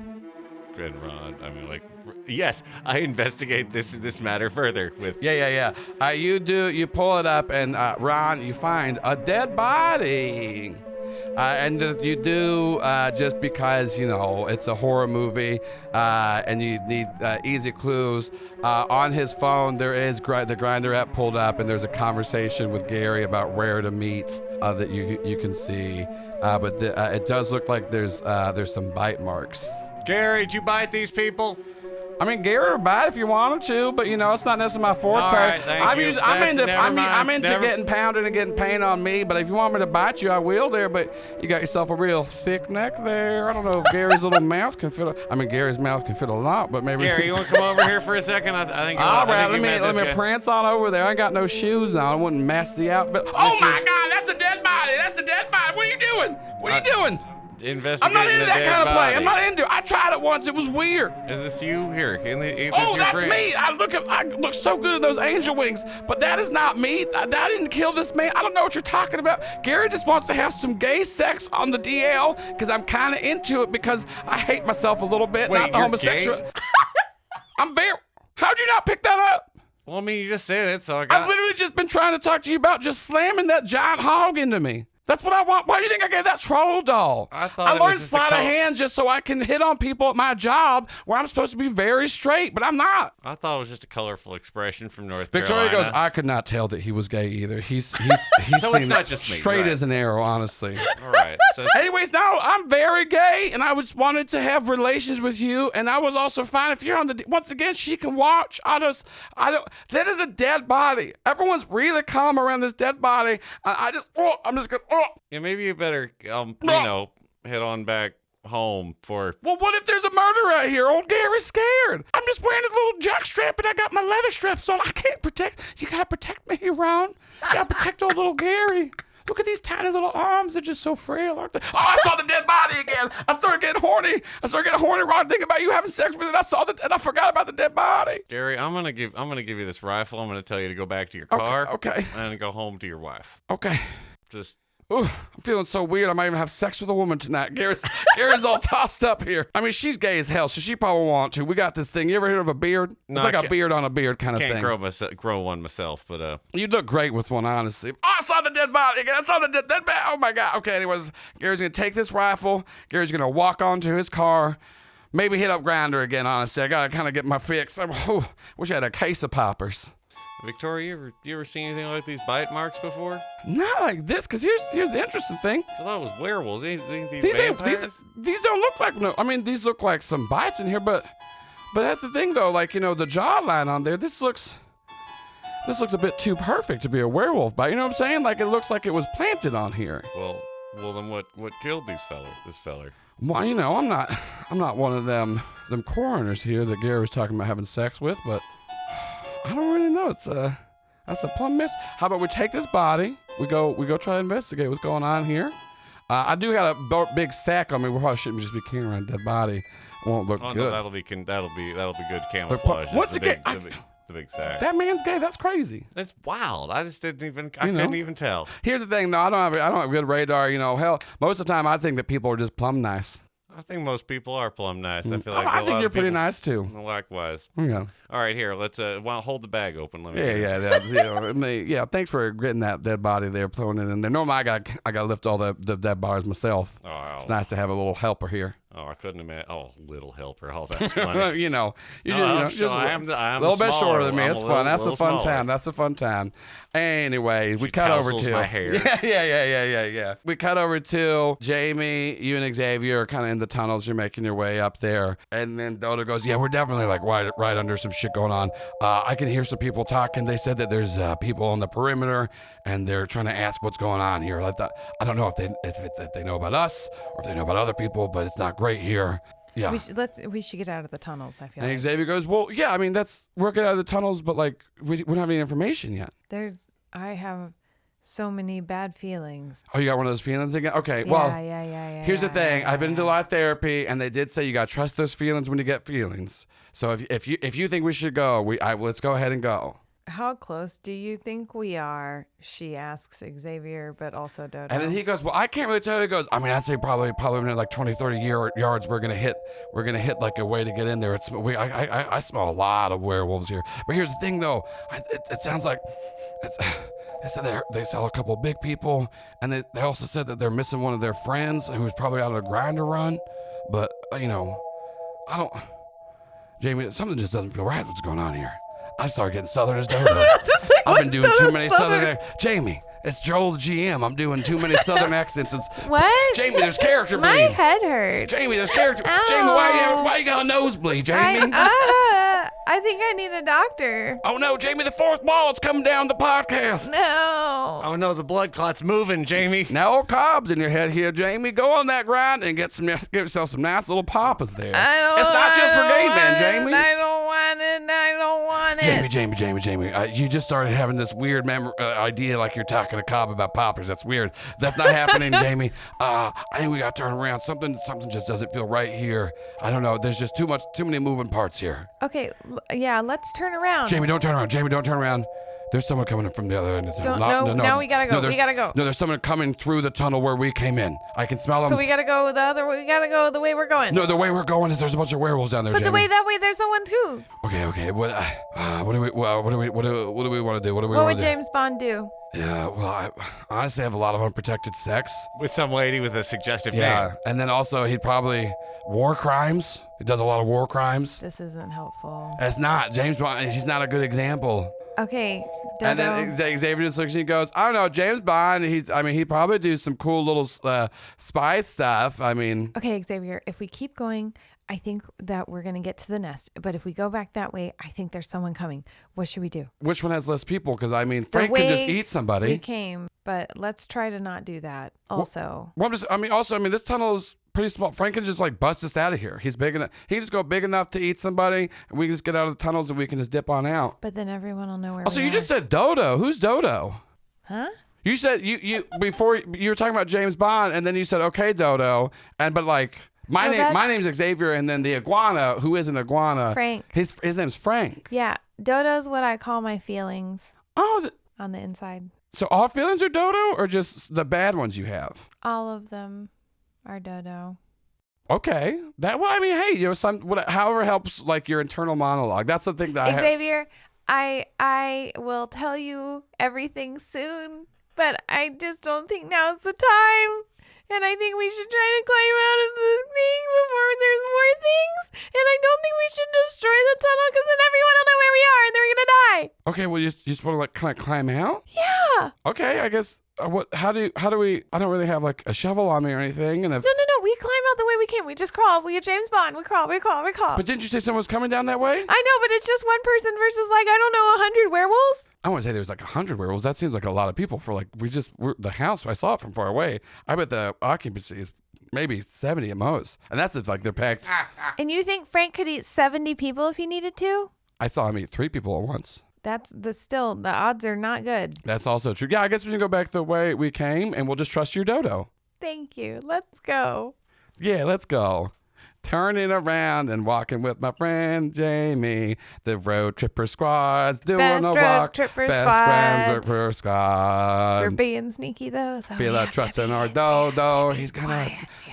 good rod. I mean, yes, I investigate this matter further with. Yeah. You pull it up, and Ron, you find a dead body. And you do just because, it's a horror movie and you need easy clues. On his phone, there is the Grindr app pulled up, and there's a conversation with Gary about where to meet that you can see. But it does look like there's some bite marks. Gary, did you bite these people? I mean, Gary would bite if you want him to, but you know, it's not necessarily my forte. All right, thank you. I'm into getting pounded and getting pain on me, but if you want me to bite you, I will there, but you got yourself a real thick neck there. I don't know if Gary's little mouth can fit Gary's mouth can fit a lot, but maybe... Gary, you want to come over here for a second? I think... All right, let me prance on over there. I ain't got no shoes on. I wouldn't match the outfit. Oh my God, that's a dead body. That's a dead body. What are you doing? What are you doing? Investigating I'm not into that kind of play. body. I'm not into it. I tried it once. It was weird. Is this you? Here. That's me. I look so good in those angel wings, but that is not me. I didn't kill this man. I don't know what you're talking about. Gary just wants to have some gay sex on the DL because I'm kind of into it because I hate myself a little bit. Wait, not the you're homosexual. gay? I'm very... How'd you not pick that up? Well, I mean, you just said it, so I've literally just been trying to talk to you about just slamming that giant hog into me. That's what I want. Why do you think I gave that troll doll? I thought I it learned was just sleight of hand just so I can hit on people at my job where I'm supposed to be very straight, but I'm not. I thought it was just a colorful expression from North Victoria Carolina. goes, I could not tell that he was gay either. He's So seems it's not just me, straight right. as an arrow, honestly. All right. So Anyways, no, I'm very gay, and I just wanted to have relations with you, and I was also fine if you're on the. Once again, she can watch. I don't. That is a dead body. Everyone's really calm around this dead body. I'm just gonna. yeah, maybe you better, head on back home for... Well, what if there's a murder out here? Old Gary's scared. I'm just wearing a little jockstrap, and I got my leather straps on. I can't protect. You gotta protect me, Ron. You gotta protect old little Gary. Look at these tiny little arms. They're just so frail, aren't they? Oh, I saw the dead body again. I started getting horny, Ron, thinking about you having sex with it. And I forgot about the dead body. Gary, I'm gonna give you this rifle. I'm gonna tell you to go back to your car. Okay. And go home to your wife. Okay. Just... Ooh, I'm feeling so weird. I might even have sex with a woman tonight. Gary's all tossed up here. I mean, she's gay as hell, so she probably won't to. We got this thing. You ever heard of a beard? No, It's like a beard on a beard kind of thing. Can't grow one myself, but You look great with one, honestly. Oh, I saw the dead body again. I saw the dead body. Oh my God. Okay, anyways, Gary's gonna take this rifle. Gary's gonna walk onto his car. Maybe hit up Grindr again, honestly. I gotta kind of get my fix. Wish I had a case of poppers. Victoria, you ever seen anything like these bite marks before? Not like this, because here's the interesting thing. I thought it was werewolves. These These don't look like no. I mean, these look like some bites in here, but that's the thing though. Like, the jawline on there. This looks a bit too perfect to be a werewolf bite. You know what I'm saying? Like, it looks like it was planted on here. Well, then what killed this feller? Well, I'm not one of them coroners here that Gary was talking about having sex with, but I don't really know. That's a plumb miss. How about we take this body? We go try to investigate what's going on here. I do have a big sack on me. We probably shouldn't just be carrying around a dead body. It won't look good. No, that'll be good camouflage. What's it? The big sack. That man's gay. That's crazy. That's wild. I just couldn't even tell. Here's the thing, though. I don't have good radar. Hell, most of the time I think that people are just plumb nice. I think most people are plumb nice. I feel like I think you're pretty nice too. Likewise. Yeah. All right, here. Let's hold the bag open. Let me. Yeah. Thanks for getting that dead body there, throwing it in there. Normally I got to lift all the dead bodies myself. Oh, it's nice to have a little helper here. Oh, I couldn't imagine. Oh, little helper. Oh, that's funny. Just a little bit shorter than me. It's fun. That's a fun time. That's a fun time. Anyway, we cut over to my hair. Yeah. We cut over to Jamie. You and Xavier are kind of in the tunnels. You're making your way up there, and then Dodo goes, "Yeah, we're definitely like right under some shit going on. I can hear some people talking. They said that there's people on the perimeter, and they're trying to ask what's going on here. I don't know if they know about us or if they know about other people, but it's not great here." Yeah. We should get out of the tunnels, I feel and like. Xavier goes, "Well, yeah, I mean, we're getting out of the tunnels, but like, we don't have any information yet." I have so many bad feelings. Oh, you got one of those feelings again? Okay, Yeah. Here's the thing. I've been into a lot of therapy, and they did say you got to trust those feelings when you get feelings. So if you think we should go, let's go ahead and go. How close do you think we are? She asks Xavier, but also Dodo. And then he goes, "Well, I can't really tell." He goes, "I mean, I'd say probably in like 20, 30 yards, we're gonna hit like a way to get in there. I smell a lot of werewolves here. But here's the thing, though. It sounds like they said they saw a couple big people, and they also said that they're missing one of their friends who's probably out on a grinder run. But I don't, Jamie, something just doesn't feel right. What's going on here?" I started getting Southern as Dodo. I've been doing too many Southern. Jamie, it's Joel the GM. I'm doing too many Southern accents. What? Jamie, there's character bleed. My head hurts. Jamie, there's character. Ow. Jamie, why you got a nosebleed, Jamie? I think I need a doctor. Oh no, Jamie, the fourth wall is coming down the podcast. No. Oh no, the blood clot's moving, Jamie. Now cobs in your head here, Jamie. Go on that grind and get yourself some nice little papas there. It's not just for gay men, Jamie. I don't want it. I don't want it. Jamie. You just started having this weird idea like you're talking to Cobb about poppers. That's weird. That's not happening, Jamie. I think we got to turn around. Something just doesn't feel right here. I don't know. There's just too many moving parts here. Okay, yeah, let's turn around. Jamie, don't turn around. There's someone coming in from the other end of the tunnel. No, now we gotta go. We gotta go. No, there's someone coming through the tunnel where we came in. I can smell them. So we gotta go the other way. We gotta go the way we're going. No, the way we're going is there's a bunch of werewolves down there, but Jamie. that way there's someone too. Okay. What do we want to do? What would James Bond do? Yeah, well, I honestly have a lot of unprotected sex. With some lady with a suggestive name. Yeah, and then also he'd probably war crimes. He does a lot of war crimes. This isn't helpful. It's not. James Bond, he's not a good example. Okay, Dodo. And then Xavier just looks and he goes, I don't know, James Bond, he'd probably do some cool little spy stuff. Okay, Xavier, if we keep going, I think that we're going to get to the nest. But if we go back that way, I think there's someone coming. What should we do? Which one has less people? Because, Frank could just eat somebody. We came, but let's try to not do that also. This tunnel is pretty small. Frank can just bust us out of here. He's big enough. He can just go big enough to eat somebody, and we can just get out of the tunnels and we can just dip on out. But then everyone will know where Also, you just said Dodo. Who's Dodo? Huh? You said you before you were talking about James Bond, and then you said okay, Dodo, my name's Xavier, and then the iguana, who is an iguana, Frank. His name's Frank. Yeah, Dodo's what I call my feelings. Oh, on the inside. So all feelings are Dodo, or just the bad ones you have? All of them are Dodo. Okay, however helps your internal monologue. That's the thing that Xavier, I will tell you everything soon, but I just don't think now's the time. And I think we should try to climb out of the thing before there's more things. And I don't think we should destroy the tunnel because then everyone will know where we are and then we're going to die. Okay, well, you just want to kind of climb out? Yeah. Okay, I guess. How do we? I don't really have a shovel on me or anything. And No. We climb out the way we came. We just crawl. We get James Bond. We crawl. But didn't you say someone was coming down that way? I know, but it's just one person versus I don't know 100 werewolves. I wouldn't say there's 100 werewolves. That seems like a lot of people for the house. I saw it from far away. I bet the occupancy is maybe 70 at most, and that's if they're packed. And you think Frank could eat 70 people if he needed to? I saw him eat 3 people at once. That's the odds are not good. That's also true. Yeah, I guess we can go back the way we came, and we'll just trust your Dodo. Thank you. Let's go. Yeah, let's go. Turning around and walking with my friend Jamie. The road tripper squad's doing Best a road walk. tripper Best squad. friend tripper squad. We're being sneaky though. So Feel like trusting our Dodo.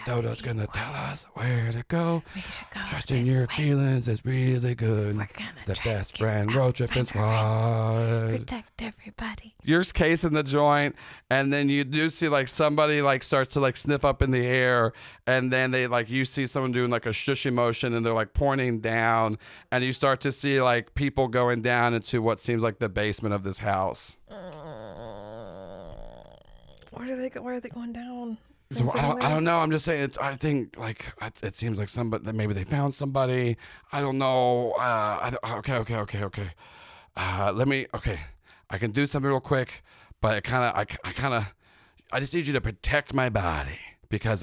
Dodo's gonna tell us where to go. We should go Trusting this your way. feelings is really good. We're gonna The try best to get friend out road tripping from our squad. Protect everybody. You're casing the joint, and then you do see somebody starts to sniff up in the air, and then they you see someone doing a shushy motion, and they're pointing down, and you start to see people going down into what seems like the basement of this house. Why are they going down? So I don't know. I'm just saying. I think it seems like somebody that maybe they found somebody. I don't know. Okay. I can do something real quick, but I just need you to protect my body because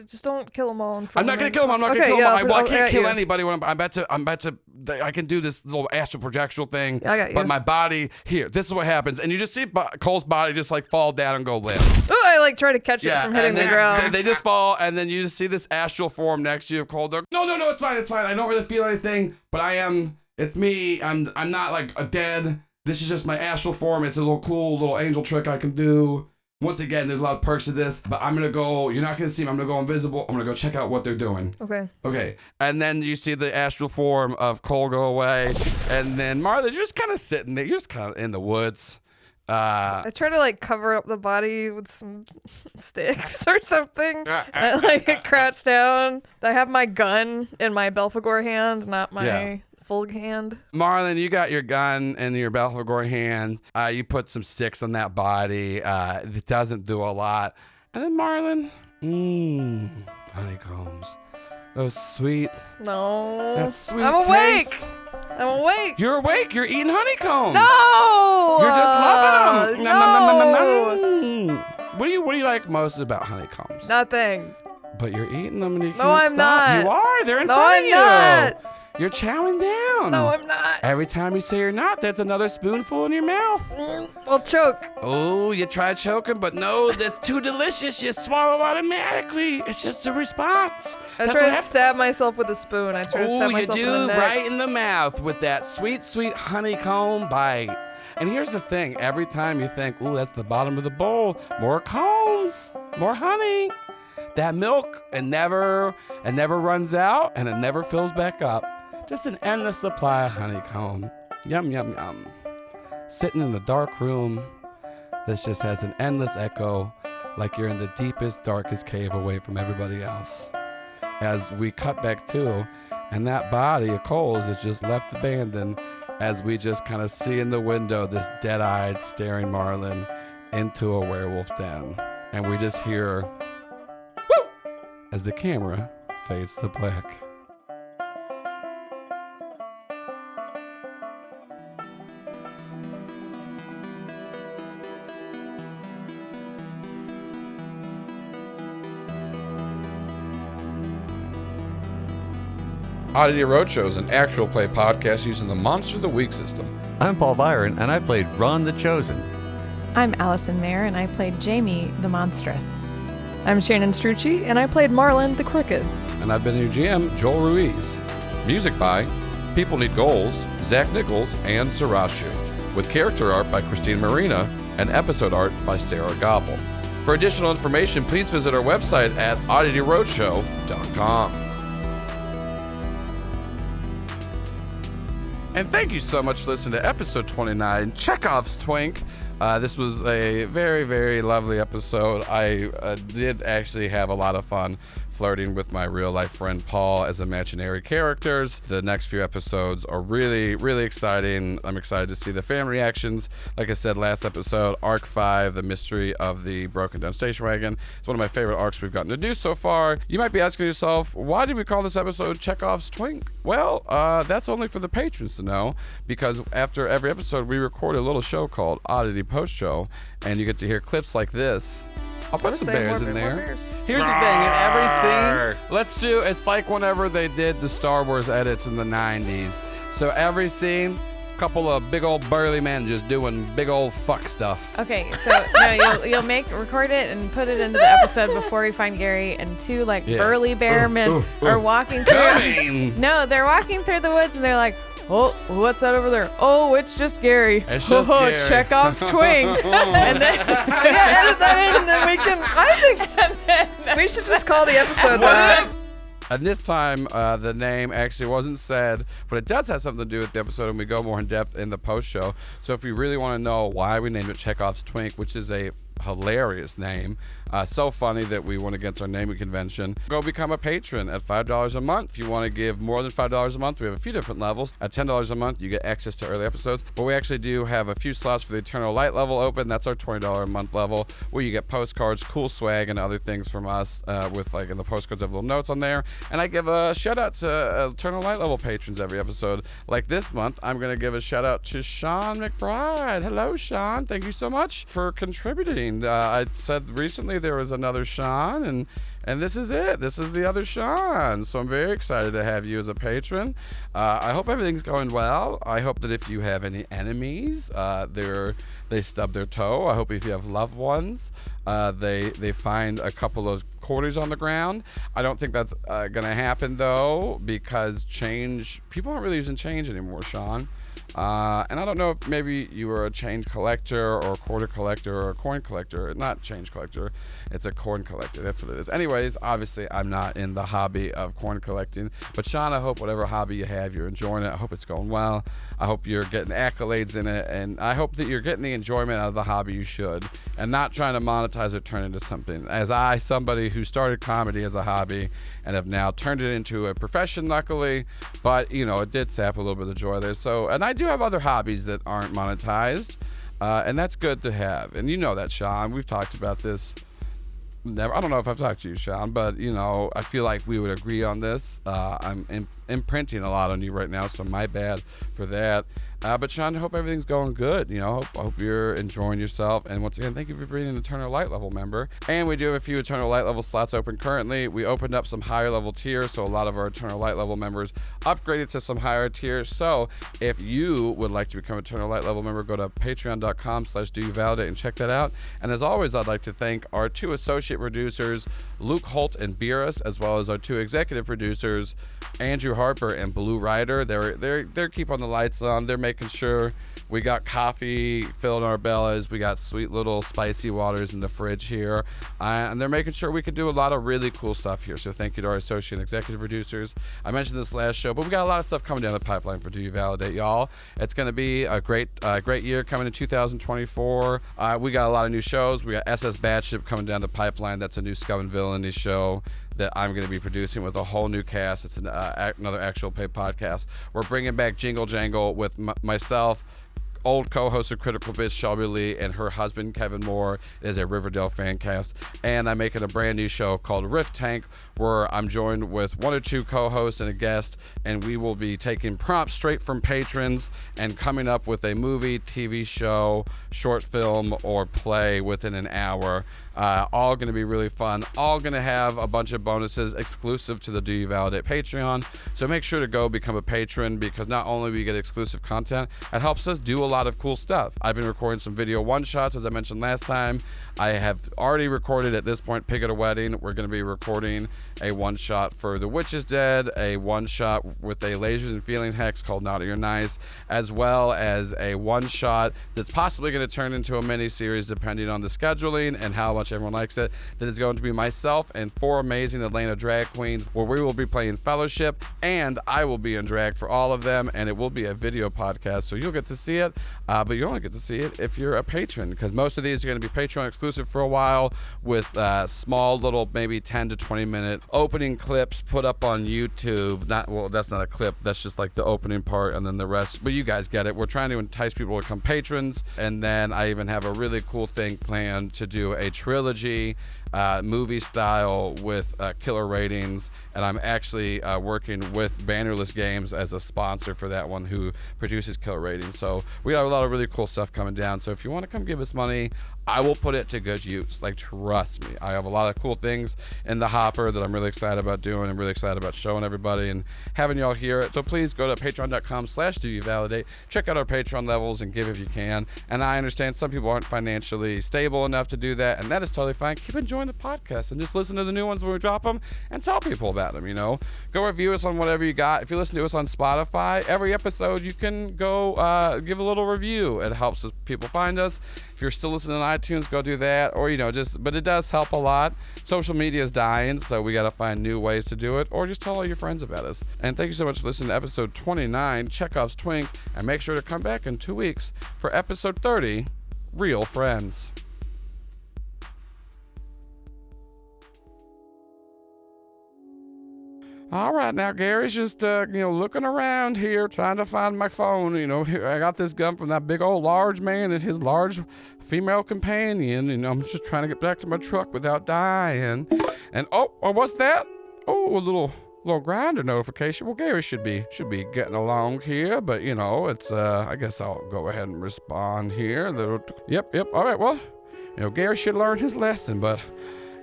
just don't kill them all. I'm not gonna kill them. I can't kill anybody when I'm about to. I can do this little astral projectional thing. Yeah, I got you. But my body here. This is what happens, and you just see Cole's body just fall down and go limp. Oh, I try to catch it from hitting the ground. They just fall, and then you just see this astral form next to you of Cole. No, it's fine. I don't really feel anything, but I am. It's me. I'm not a dead. This is just my astral form. It's a little cool little angel trick I can do. Once again, there's a lot of perks to this, but I'm going to go, you're not going to see me, I'm going to go invisible, I'm going to go check out what they're doing. Okay. And then you see the astral form of Cole go away, and then Martha, you're just kind of sitting there, you're just kind of in the woods. I try to cover up the body with some sticks or something. I crouch down. I have my gun in my Belphegor hand, not my full hand. Marlon, you got your gun in your Belphegor hand. You put some sticks on that body. It doesn't do a lot. And then Marlon, honeycombs. Those sweet. No. That sweet I'm awake. taste I'm awake. You're awake. You're eating honeycombs. No! You're just loving them. No! Nom, nom, nom, nom, nom. What do you like most about honeycombs? Nothing. But you're eating them and you No, can't I'm stop. not. You are. They're in No, front I'm of you. not. You're chowing down. No, I'm not. Every time you say you're not, that's another spoonful in your mouth. I'll choke. Oh, you try choking, but no, that's too delicious. You swallow automatically. It's just a response. I try to stab myself with a spoon. I try to stab myself you in the do neck. right in the mouth with that sweet, sweet honeycomb bite. And here's the thing. Every time you think, ooh, that's the bottom of the bowl, more combs, more honey. That milk, it never runs out and it never fills back up. Just an endless supply of honeycomb. Yum, yum, yum. Sitting in a dark room that just has an endless echo, like you're in the deepest, darkest cave away from everybody else. As we cut back to, and that body of Cole's is just left abandoned, as we just kind of see in the window this dead-eyed, staring Marlin into a werewolf den. And we just hear, whoo, as the camera fades to black. Oddity Roadshow is an actual play podcast using the Monster of the Week system. I'm Paul Byron, and I played Ron the Chosen. I'm Allison Maier, and I played Jamie the Monstrous. I'm Shannon Strucci, and I played Marlin the Crooked. And I've been your GM, Joel Ruiz. Music by People Need Goals, Zach Nichols, and Sarashu. With character art by Christine Marina and episode art by Sarah Gobble. For additional information, please visit our website at oddityroadshow.com. And thank you so much for listening to episode 29, Chekhov's Twink. This was a very, very lovely episode. I did actually have a lot of fun flirting with my real-life friend Paul as imaginary characters. The next few episodes are really, really exciting. I'm excited to see the fan reactions. Like I said last episode, Arc 5, The Mystery of the Broken Down Station Wagon. It's one of my favorite arcs we've gotten to do so far. You might be asking yourself, why did we call this episode Chekhov's Twink? Well, that's only for the patrons to know, because after every episode, we record a little show called Oddity Post Show, and you get to hear clips like this. I'll put some bears in there. Here's the thing, in every scene, it's like whenever they did the Star Wars edits in the 90s. So every scene, couple of big old burly men just doing big old fuck stuff. Okay, so no, you'll record it and put it into the episode before we find Gary, and two burly bear men are walking through. No, they're walking through the woods and they're like, oh, what's that over there? Oh, it's just Gary. It's just Gary. Chekhov's Twink. And then edit that in, and then we can. I think we should just call the episode that. And this time, the name actually wasn't said, but it does have something to do with the episode, and we go more in depth in the post show. So if you really want to know why we named it Chekhov's Twink, which is a hilarious name, so funny that we went against our naming convention, go become a patron at $5 a month. If you want to give more than $5 a month, we have a few different levels. At $10 a month, you get access to early episodes, but we actually do have a few slots for the Eternal Light level open. That's our $20 a month level, where you get postcards, cool swag, and other things from us, with in the postcards I have little notes on there. And I give a shout out to Eternal Light level patrons every episode. Like this month, I'm going to give a shout out to Sean McBride. Hello, Sean. Thank you so much for contributing. I said recently there was another Sean, and this is it. This is the other Sean. So I'm very excited to have you as a patron. I hope everything's going well. I hope that if you have any enemies, they stub their toe. I hope if you have loved ones, they find a couple of quarters on the ground. I don't think that's gonna happen though, because people aren't really using change anymore, Sean. And I don't know if maybe you were a change collector or a quarter collector or a coin collector. Not change collector, it's a coin collector. That's what it is. Anyways, obviously I'm not in the hobby of coin collecting, but Sean, I hope whatever hobby you have, you're enjoying it. I hope it's going well. I hope you're getting accolades in it, and I hope that you're getting the enjoyment out of the hobby you should, and not trying to monetize or turn into something. As somebody who started comedy as a hobby and have now turned it into a profession, luckily, but it did sap a little bit of joy there. So, and I do have other hobbies that aren't monetized, and that's good to have. And you know that, Sean. We've talked about this never. I don't know if I've talked to you, Sean, but I feel like we would agree on this. I'm imprinting a lot on you right now, so my bad for that. But Sean, I hope everything's going good. Hope you're enjoying yourself. And once again, thank you for being an Eternal Light level member. And we do have a few Eternal Light level slots open currently. We opened up some higher level tiers, so a lot of our Eternal Light level members upgraded to some higher tiers. So if you would like to become an Eternal Light level member, go to patreon.com/doyouvalidate and check that out. And as always, I'd like to thank our 2 associate producers, Luke Holt and Birras, as well as our 2 executive producers, Andrew Harper and Blue Ryder. They're keeping the lights on. They're making sure we got coffee filling our bellies. We got sweet little spicy waters in the fridge here. And they're making sure we can do a lot of really cool stuff here. So thank you to our associate and executive producers. I mentioned this last show, but we got a lot of stuff coming down the pipeline for Do You Validate, y'all. It's going to be a great year coming in 2024. We got a lot of new shows. We got SS Batship coming down the pipeline. That's a new Scum and Villainy show that I'm going to be producing with a whole new cast. It's another actual paid podcast. We're bringing back Jingle Jangle with myself, old co-host of Critical Bits, Shelby Lee, and her husband, Kevin Moore. It is a Riverdale fan cast. And I'm making a brand new show called Rift Tank, where I'm joined with 1 or 2 co-hosts and a guest, and we will be taking prompts straight from patrons and coming up with a movie, TV show, short film, or play within an hour. All going to be really fun. All going to have a bunch of bonuses exclusive to the Do You Validate Patreon. So make sure to go become a patron, because not only do we get exclusive content, it helps us do a lot of cool stuff. I've been recording some video one-shots, as I mentioned last time. I have already recorded, at this point, Pig at a Wedding. We're going to be recording a one-shot for The Witch is Dead, a one-shot with a Lasers and Feeling Hex called Naughty or Nice, as well as a one-shot that's possibly going to turn into a mini-series depending on the scheduling and how much everyone likes it. That is going to be myself and 4 amazing Atlanta drag queens, where we will be playing Fellowship, and I will be in drag for all of them, and it will be a video podcast, so you'll get to see it, but you only get to see it if you're a patron, because most of these are going to be Patreon exclusive for a while, with small little maybe 10 to 20 minute opening clips put up on YouTube. That's not a clip, that's just like the opening part, and then the rest, but you guys get it. We're trying to entice people to become patrons, and then I even have a really cool thing planned to do a trilogy movie style with killer ratings, and I'm actually working with Bannerless Games as a sponsor for that one, who produces killer ratings. So we have a lot of really cool stuff coming down, so if you want to come give us money, I will put it to good use. Like, trust me, I have a lot of cool things in the hopper that I'm really excited about doing and really excited about showing everybody and having y'all hear it. So please go to patreon.com/doyouvalidate, check out our Patreon levels and give if you can. And I understand some people aren't financially stable enough to do that, and that is totally fine. Keep enjoying the podcast and just listen to the new ones when we drop them, and tell people about them. Go review us on whatever you got. If you listen to us on Spotify, every episode you can go give a little review. It helps people find us. If you're still listening on iTunes, go do that, or but it does help a lot. Social media is dying, so we got to find new ways to do it, or just tell all your friends about us. And thank you so much for listening to episode 29, Chekhov's Twink, and make sure to come back in 2 weeks for episode 30, Real Friends. All right, now Gary's just, looking around here, trying to find my phone. Here, I got this gun from that big old large man and his large female companion, and I'm just trying to get back to my truck without dying. And what's that? Oh, a little grinder notification. Well, Gary should be getting along here, but it's I guess I'll go ahead and respond here. Yep. All right. Well, Gary should learn his lesson, but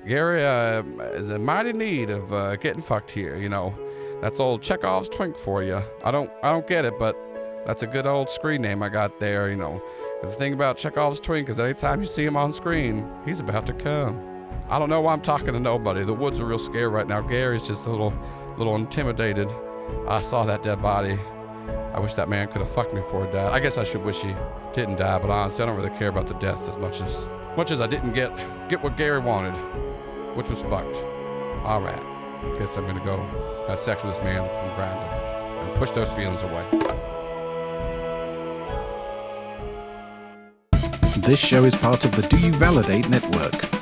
Gary is in mighty need of getting fucked here. That's old Chekhov's Twink for you. I don't get it, but that's a good old screen name I got there. Because the thing about Chekhov's Twink is anytime you see him on screen, he's about to come. I don't know why I'm talking to nobody. The woods are real scared right now. Gary's just a little intimidated. I saw that dead body. I wish that man could have fucked me before he died. I guess I should wish he didn't die, but honestly, I don't really care about the death as much as I didn't get what Gary wanted, which was fucked. All right, guess I'm gonna go have sex with this man from Grindr and push those feelings away. This show is part of the Do You Validate network.